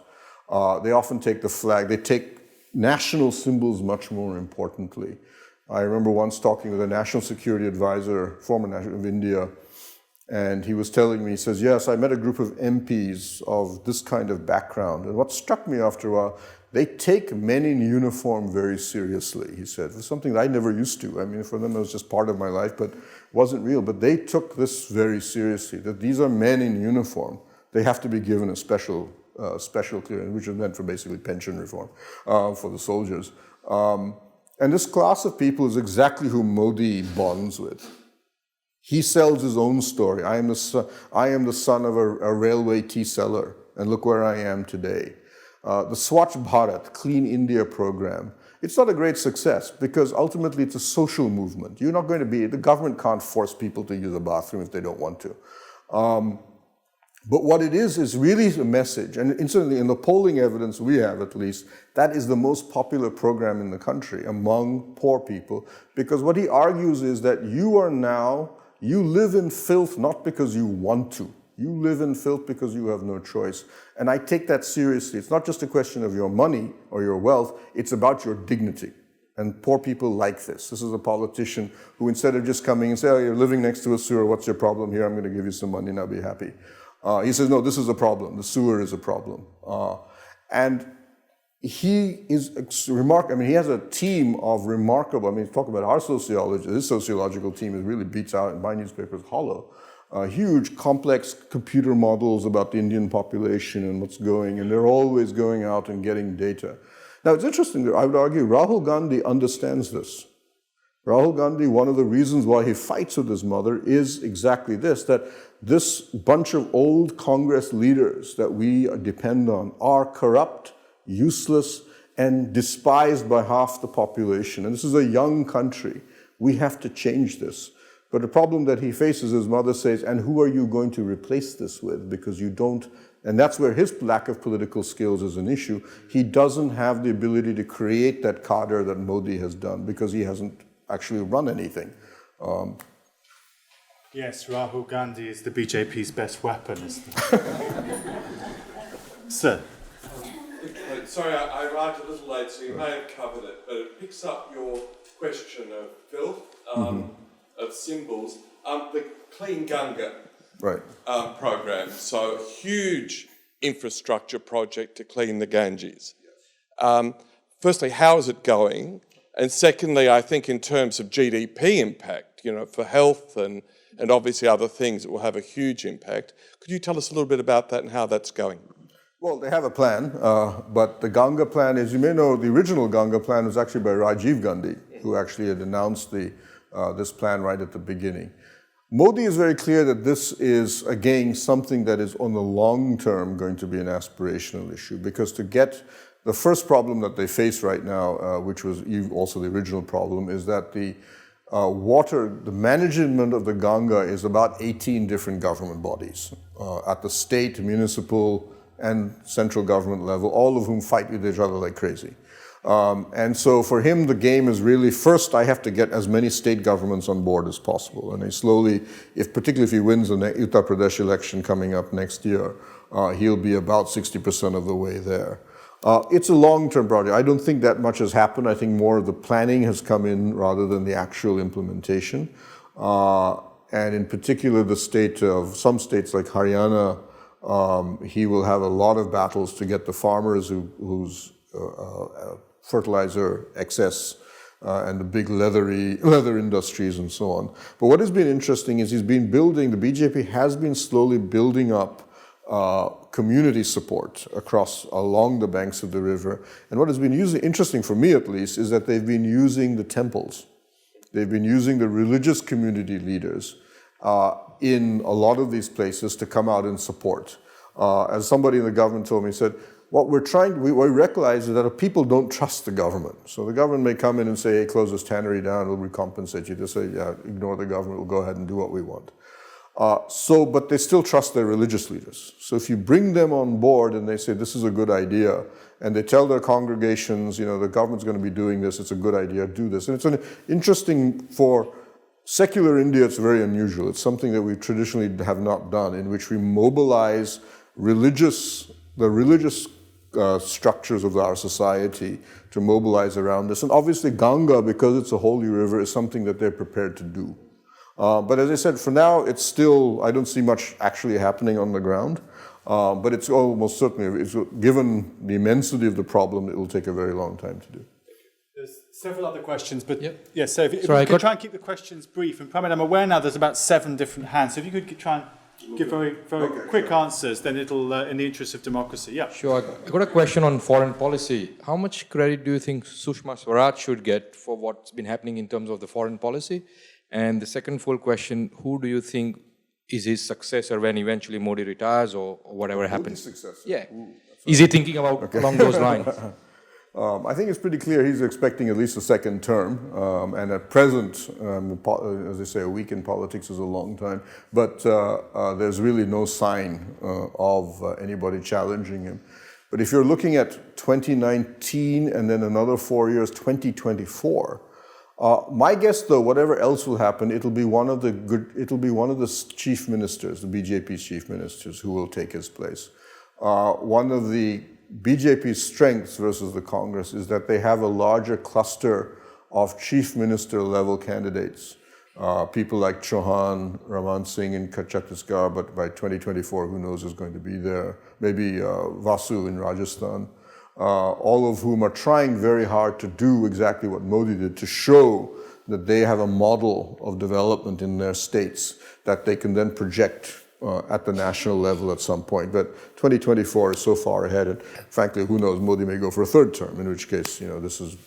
S2: They often take the flag, they take national symbols much more importantly. I remember once talking with a national security advisor, former national of India, And he was telling me, he says, yes, I met a group of MPs of this kind of background. And what struck me after a while, they take men in uniform very seriously, he said. It was something that I never used to. I mean, for them, it was just part of my life, but it wasn't real. But they took this very seriously, that these are men in uniform. They have to be given a special clearance, which is meant for basically pension reform for the soldiers. And this class of people is exactly who Modi bonds with. He sells his own story. I am the son of a railway tea seller, and look where I am today. The Swachh Bharat, Clean India program, it's not a great success because ultimately it's a social movement. You're not going to be, the government can't force people to use a bathroom if they don't want to. But what it is really a message, and incidentally, in the polling evidence we have at least, that is the most popular program in the country among poor people, because what he argues is that you live in filth not because you want to. You live in filth because you have no choice. And I take that seriously. It's not just a question of your money or your wealth, it's about your dignity. And poor people like this. This is a politician who, instead of just coming and saying, oh, you're living next to a sewer, what's your problem here? I'm going to give you some money and I'll be happy. He says, no, this is a problem. The sewer is a problem. And he is remarkable. I mean, he has a team of remarkable, I mean, talk about our sociology, his sociological team is really beats out in my newspapers hollow. Huge, complex computer models about the Indian population and what's going, and they're always going out and getting data. Now, it's interesting, I would argue Rahul Gandhi understands this. Rahul Gandhi, one of the reasons why he fights with his mother is exactly this, that this bunch of old Congress leaders that we depend on are corrupt, useless, and despised by half the population. And this is a young country. We have to change this. But the problem that he faces, his mother says, and who are you going to replace this with? Because you don't, and that's where his lack of political skills is an issue. He doesn't have the ability to create that cadre that Modi has done because he hasn't actually run anything.
S1: Yes, Rahul Gandhi is the BJP's best weapon, isn't he? Sir.
S3: Sorry, I arrived a little late, so you may have covered it, but it picks up your question of filth, of symbols. The Clean Ganga program, so a huge infrastructure project to clean the Ganges. Firstly, how is it going? And secondly, I think in terms of GDP impact, for health and obviously other things, it will have a huge impact. Could you tell us a little bit about that and how that's going?
S2: Well, they have a plan, but the Ganga plan, as you may know, the original Ganga plan was actually by Rajiv Gandhi, who actually had announced this plan right at the beginning. Modi is very clear that this is, again, something that is on the long term going to be an aspirational issue, because to get the first problem that they face right now, which was also the original problem, is that the management of the Ganga is about 18 different government bodies at the state, municipal, and central government level, all of whom fight with each other like crazy. And so for him, the game is really, first I have to get as many state governments on board as possible. And he slowly, particularly if he wins the Uttar Pradesh election coming up next year, he'll be about 60% of the way there. It's a long-term project. I don't think that much has happened. I think more of the planning has come in rather than the actual implementation. And in particular, some states like Haryana, he will have a lot of battles to get the farmers whose fertilizer excess and the big leather industries and so on. But what has been interesting is the BJP has been slowly building up community support along the banks of the river. And what has been interesting for me at least, is that they've been using the temples. They've been using the religious community leaders in a lot of these places to come out and support. As somebody in the government told me, he said, what we recognize is that people don't trust the government. So the government may come in and say, hey, close this tannery down, we'll recompensate you. They say, yeah, ignore the government, we'll go ahead and do what we want. But they still trust their religious leaders. So if you bring them on board and they say, this is a good idea, and they tell their congregations, the government's going to be doing this, it's a good idea, do this. And it's interesting for secular India, it's very unusual. It's something that we traditionally have not done, in which we mobilize the religious structures of our society to mobilize around this. And obviously Ganga, because it's a holy river, is something that they're prepared to do. But as I said, for now, it's still, I don't see much actually happening on the ground. But it's almost certainly, given the immensity of the problem, it will take a very long time to do.
S1: There's several other questions, but
S4: Yep.
S1: yes, so if you could try and keep the questions brief. And Pramit, I'm aware now there's about 7 different hands, so if you could try and give very quick answers, then it'll, in the interest of democracy. Yeah.
S4: Sure. I got a question on foreign policy. How much credit do you think Sushma Swaraj should get for what's been happening in terms of the foreign policy? And the second full question, who do you think is his successor when eventually Modi retires or whatever happens?
S2: His successor?
S4: Yeah. Is he thinking about along those lines?
S2: I think it's pretty clear he's expecting at least a second term. And at present, as they say, a week in politics is a long time. But there's really no sign of anybody challenging him. But if you're looking at 2019 and then another 4 years, 2024, my guess, though, whatever else will happen, it'll be one of the chief ministers, the BJP's chief ministers, who will take his place. One of the BJP's strengths versus the Congress is that they have a larger cluster of chief minister level candidates. People like Chauhan, Raman Singh in Chhattisgarh, but by 2024, who knows is going to be there. Maybe Vasu in Rajasthan. All of whom are trying very hard to do exactly what Modi did, to show that they have a model of development in their states that they can then project at the national level at some point. But 2024 is so far ahead, and frankly, who knows, Modi may go for a third term, in which case, this is,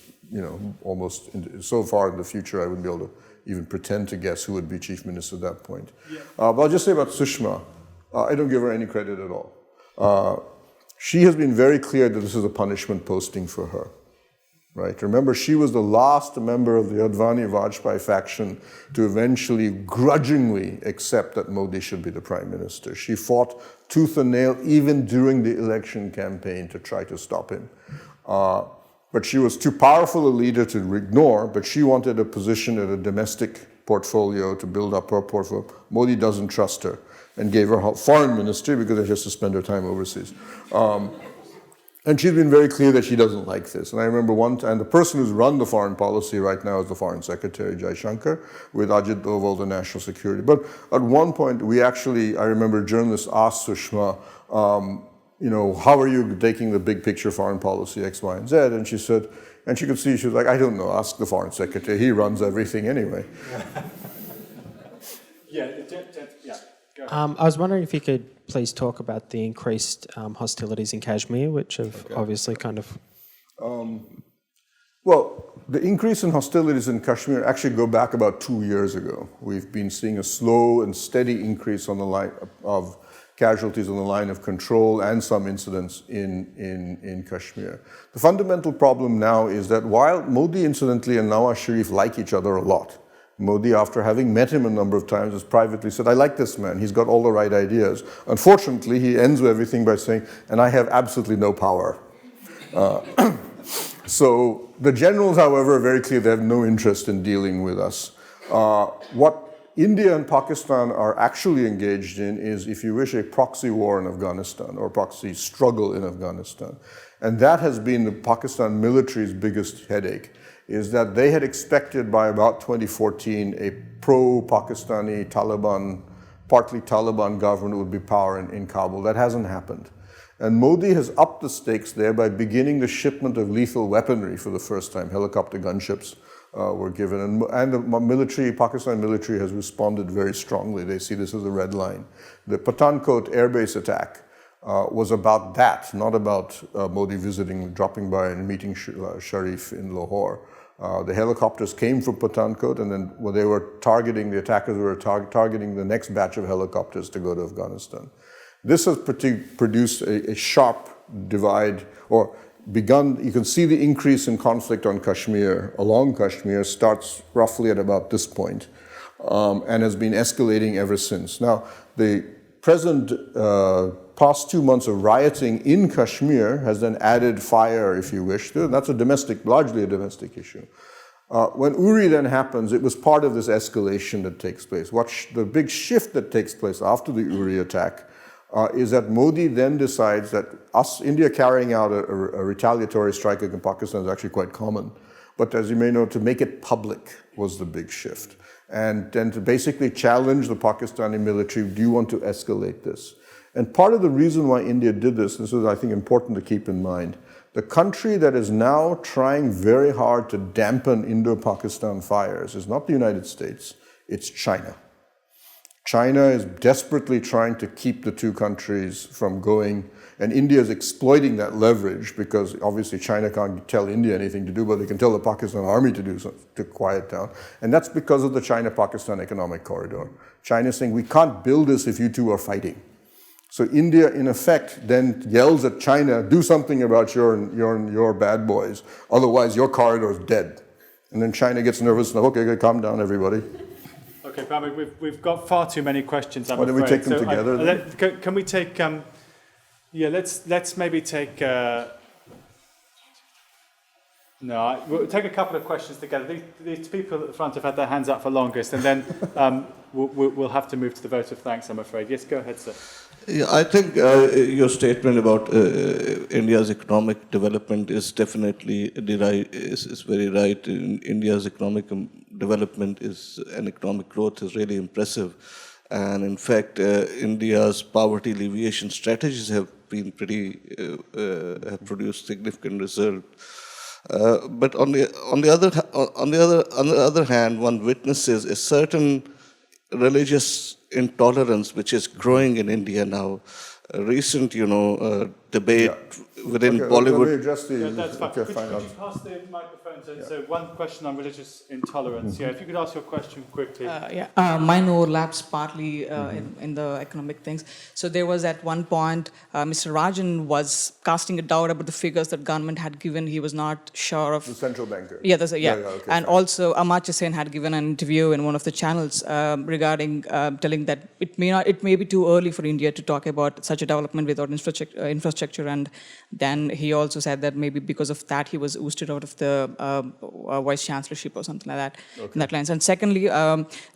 S2: almost so far in the future, I wouldn't be able to even pretend to guess who would be chief minister at that point. Yeah. But I'll just say about Sushma, I don't give her any credit at all. She has been very clear that this is a punishment posting for her, right? Remember, she was the last member of the Advani-Vajpayee faction to eventually grudgingly accept that Modi should be the prime minister. She fought tooth and nail even during the election campaign to try to stop him. But she was too powerful a leader to ignore, but she wanted a position in a domestic portfolio to build up her portfolio. Modi doesn't trust her, and gave her foreign ministry because they just to spend her time overseas. And she's been very clear that she doesn't like this. And I remember one time, the person who's run the foreign policy right now is the foreign secretary, Jai Shankar, with Ajit Doval, the national security. But at one point, I remember journalists asked Sushma, how are you taking the big picture foreign policy, X, Y, and Z? And she said, and she could see, she was like, I don't know, ask the foreign secretary. He runs everything anyway.
S1: Yeah.
S5: I was wondering if you could please talk about the increased hostilities in Kashmir, which have obviously kind of...
S2: Well, the increase in hostilities in Kashmir actually go back about 2 years ago. We've been seeing a slow and steady increase on the line of casualties on the line of control and some incidents in Kashmir. The fundamental problem now is that while Modi, incidentally, and Nawaz Sharif like each other a lot, Modi, after having met him a number of times, has privately said, I like this man, he's got all the right ideas. Unfortunately, he ends everything by saying, and I have absolutely no power. So the generals, however, are very clear they have no interest in dealing with us. What India and Pakistan are actually engaged in is, if you wish, a proxy war in Afghanistan, or proxy struggle in Afghanistan. And that has been the Pakistan military's biggest headache, is that they had expected by about 2014 a pro-Pakistani Taliban, partly Taliban government would be power in Kabul. That hasn't happened. And Modi has upped the stakes there by beginning the shipment of lethal weaponry for the first time. Helicopter gunships were given. And the military, Pakistan military has responded very strongly. They see this as a red line. The Pathankot airbase attack was about that, not about Modi dropping by and meeting Sharif in Lahore. The helicopters came from Pathankot, and then when they were targeting, the attackers were targeting the next batch of helicopters to go to Afghanistan. This has produced a sharp divide, or begun, you can see the increase in conflict on Kashmir, along Kashmir, starts roughly at about this point, and has been escalating ever since. Now, the present past 2 months of rioting in Kashmir has then added fire, if you wish. That's largely a domestic issue. When Uri then happens, it was part of this escalation that takes place. The big shift that takes place after the Uri attack is that Modi then decides that India carrying out a retaliatory strike against Pakistan is actually quite common. But as you may know, to make it public was the big shift. And then to basically challenge the Pakistani military, do you want to escalate this? And part of the reason why India did this is, I think, important to keep in mind. The country that is now trying very hard to dampen Indo-Pakistan fires is not the United States, it's China. China is desperately trying to keep the two countries from going, and India is exploiting that leverage because obviously China can't tell India anything to do, but they can tell the Pakistan army to do something, to quiet down. And that's because of the China-Pakistan economic corridor. China is saying, we can't build this if you two are fighting. So India, in effect, then yells at China, do something about your bad boys, otherwise your corridor is dead. And then China gets nervous, and okay, calm down, everybody.
S1: Okay, Pramit, we've got far too many questions, I'm
S2: Why don't
S1: afraid.
S2: we take them together?
S1: Can we take, let's maybe take, we'll take a couple of questions together. These people at the front have had their hands up for longest, and then we'll have to move to the vote of thanks, I'm afraid. Yes, go ahead, sir.
S6: Yeah, I think your statement about India's economic development is definitely is very right. India's economic development and economic growth is really impressive, and in fact, India's poverty alleviation strategies have been have produced significant results. But on the other hand, one witnesses a certain religious intolerance which is growing in India now. A recent, debate within Bollywood.
S2: Let me address the.
S1: That's fine.
S2: Okay,
S1: Could
S2: fine.
S1: you pass the microphone? So one question on religious intolerance. Yeah, if you could ask your question quickly.
S7: Mine overlaps partly in the economic things. So there was at one point, Mr. Rajan was casting a doubt about the figures that government had given. He was not sure of.
S2: The central banker.
S7: Yeah,
S2: Okay,
S7: and also Amartya Sen had given an interview in one of the channels regarding telling that it may be too early for India to talk about such a development without infrastructure, and then he also said that maybe because of that he was ousted out of the vice chancellorship or something like that. Okay. In that lines. And secondly,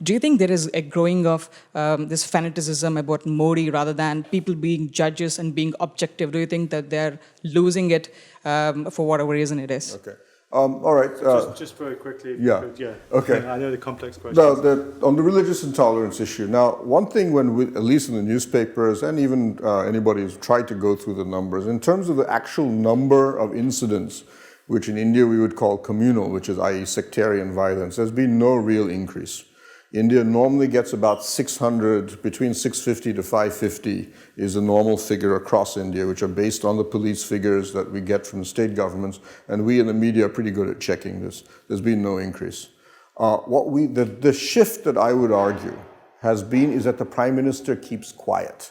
S7: do you think there is a growing of this fanaticism about Modi rather than people being judges and being objective? Do you think that they're losing it for whatever reason it is?
S2: Okay. All right.
S1: Just very quickly.
S2: Yeah. Okay.
S1: I know the complex question.
S2: On the religious intolerance issue. Now, one thing at least in the newspapers and even anybody who's tried to go through the numbers, in terms of the actual number of incidents, which in India we would call communal, which is i.e. sectarian violence, there's been no real increase. India normally gets about 600, between 650 to 550 is the normal figure across India, which are based on the police figures that we get from the state governments, and we in the media are pretty good at checking this. There's been no increase. The shift that I would argue is that the Prime Minister keeps quiet.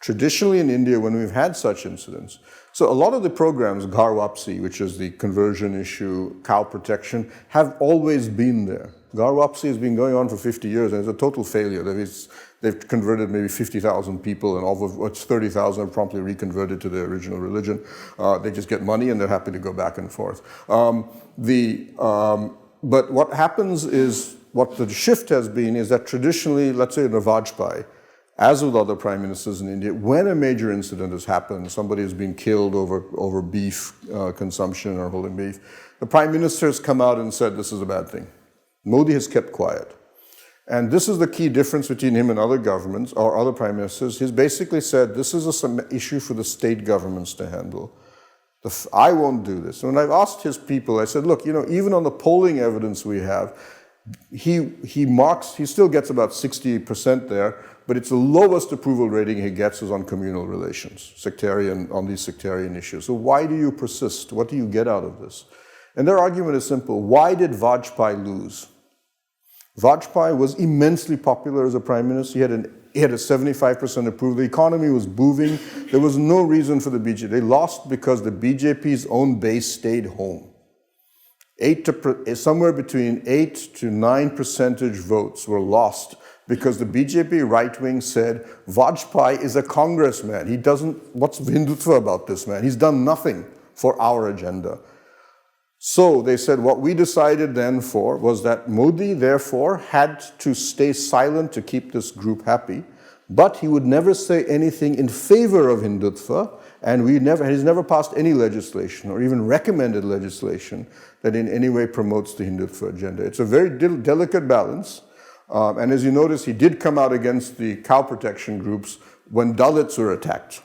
S2: Traditionally in India, when we've had such incidents, so a lot of the programs, Ghar Wapsi, which is the conversion issue, cow protection, have always been there. Ghar Wapsi has been going on for 50 years and it's a total failure. They've converted maybe 50,000 people, and of which 30,000 are promptly reconverted to their original religion. They just get money and they're happy to go back and forth. But what happens is, what the shift has been is that traditionally, let's say under Vajpayee, as with other prime ministers in India, when a major incident has happened, somebody has been killed over beef consumption or holding beef, the prime minister has come out and said this is a bad thing. Modi has kept quiet. And this is the key difference between him and other governments or other prime ministers. He's basically said this is an issue for the state governments to handle. I won't do this. When I've asked his people, I said, look, even on the polling evidence we have, he still gets about 60% there, but it's the lowest approval rating he gets is on communal relations, on these sectarian issues. So why do you persist? What do you get out of this? And their argument is simple. Why did Vajpayee lose? Vajpayee was immensely popular as a prime minister. He had a 75% approval. The economy was booming. There was no reason for the BJP. They lost because the BJP's own base stayed home. Somewhere between 8 to 9 percentage votes were lost because the BJP right wing said, Vajpayee is a congressman. What's Hindutva about this man? He's done nothing for our agenda. So they said what we decided then was that Modi therefore had to stay silent to keep this group happy, but he would never say anything in favor of Hindutva And he's never passed any legislation or even recommended legislation that in any way promotes the Hindutva agenda. It's a very delicate balance. And as you notice, he did come out against the cow protection groups when Dalits were attacked,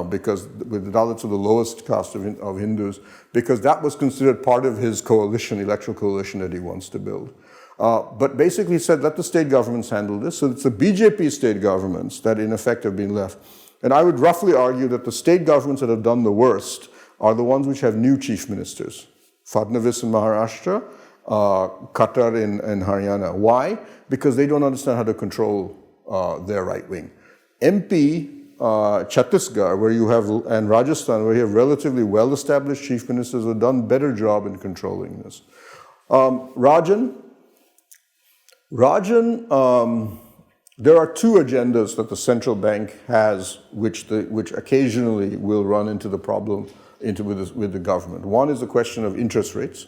S2: because the Dalits are the lowest caste of Hindus, because that was considered part of his coalition, electoral coalition that he wants to build. But basically he said, let the state governments handle this. So it's the BJP state governments that in effect have been left. And I would roughly argue that the state governments that have done the worst are the ones which have new chief ministers. Fadnavis in Maharashtra, Qatar in Haryana. Why? Because they don't understand how to control their right wing. MP, Chhattisgarh, and Rajasthan, where you have relatively well-established chief ministers who have done a better job in controlling this. Rajan, there are two agendas that the central bank has, which occasionally will run into the problem with the government. One is the question of interest rates,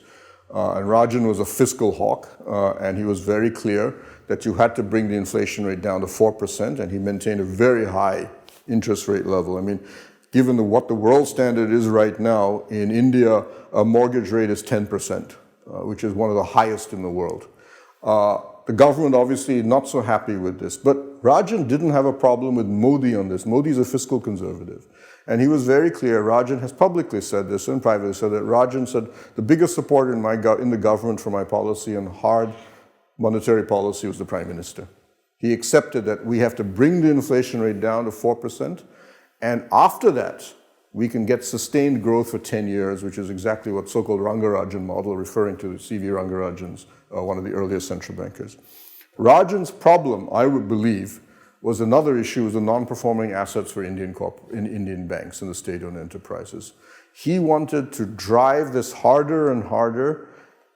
S2: and Rajan was a fiscal hawk, and he was very clear that you had to bring the inflation rate down to 4%, and he maintained a very high interest rate level. I mean, given what the world standard is right now, in India, a mortgage rate is 10%, which is one of the highest in the world. The government obviously not so happy with this, but Rajan didn't have a problem with Modi on this. Modi is a fiscal conservative. And he was very clear. Rajan has publicly said this and privately said that Rajan said, the biggest supporter in the government for my policy on hard monetary policy was the Prime Minister. He accepted that we have to bring the inflation rate down to 4%, and after that, we can get sustained growth for 10 years, which is exactly what so-called Rangarajan model, referring to C.V. Rangarajan's, one of the earliest central bankers. Rajan's problem, I would believe, was another issue, was the non-performing assets for Indian banks and the state-owned enterprises. He wanted to drive this harder and harder,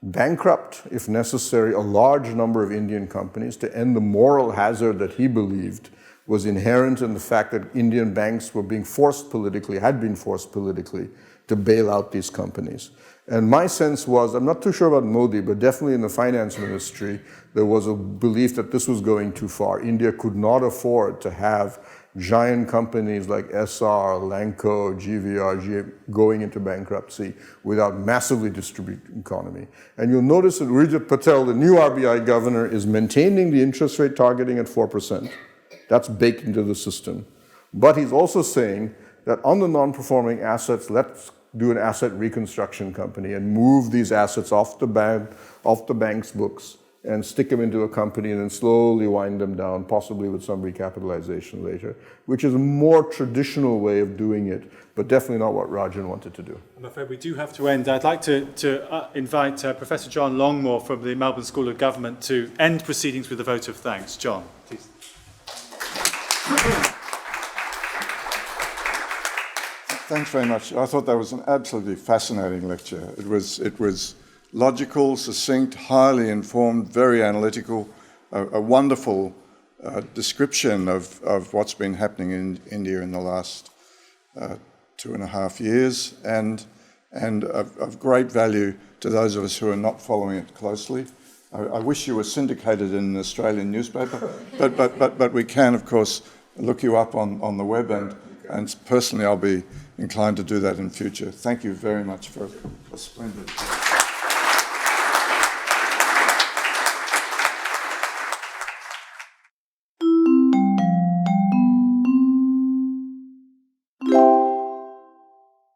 S2: bankrupt, if necessary, a large number of Indian companies to end the moral hazard that he believed was inherent in the fact that Indian banks were being forced politically, had been forced politically, to bail out these companies. And my sense was, I'm not too sure about Modi, but definitely in the finance ministry, there was a belief that this was going too far. India could not afford to have giant companies like SR, Lanco, GVR, going into bankruptcy without massively distributed economy. And you'll notice that Rijit Patel, the new RBI governor, is maintaining the interest rate targeting at 4%. That's baked into the system. But he's also saying that on the non-performing assets, let's do an asset reconstruction company and move these assets off the bank's books and stick them into a company and then slowly wind them down, possibly with some recapitalization later, which is a more traditional way of doing it, but definitely not what Rajan wanted to do.
S1: I'm afraid we do have to end. I'd like to invite Professor John Longmore from the Melbourne School of Government to end proceedings with a vote of thanks. John, please.
S8: Thanks very much. I thought that was an absolutely fascinating lecture. It was logical, succinct, highly informed, very analytical, a wonderful description of what's been happening in India in the last 2.5 years, and of great value to those of us who are not following it closely. I wish you were syndicated in an Australian newspaper, but we can, of course, look you up on the web, and personally I'll be inclined to do that in future. Thank you very much for a splendid...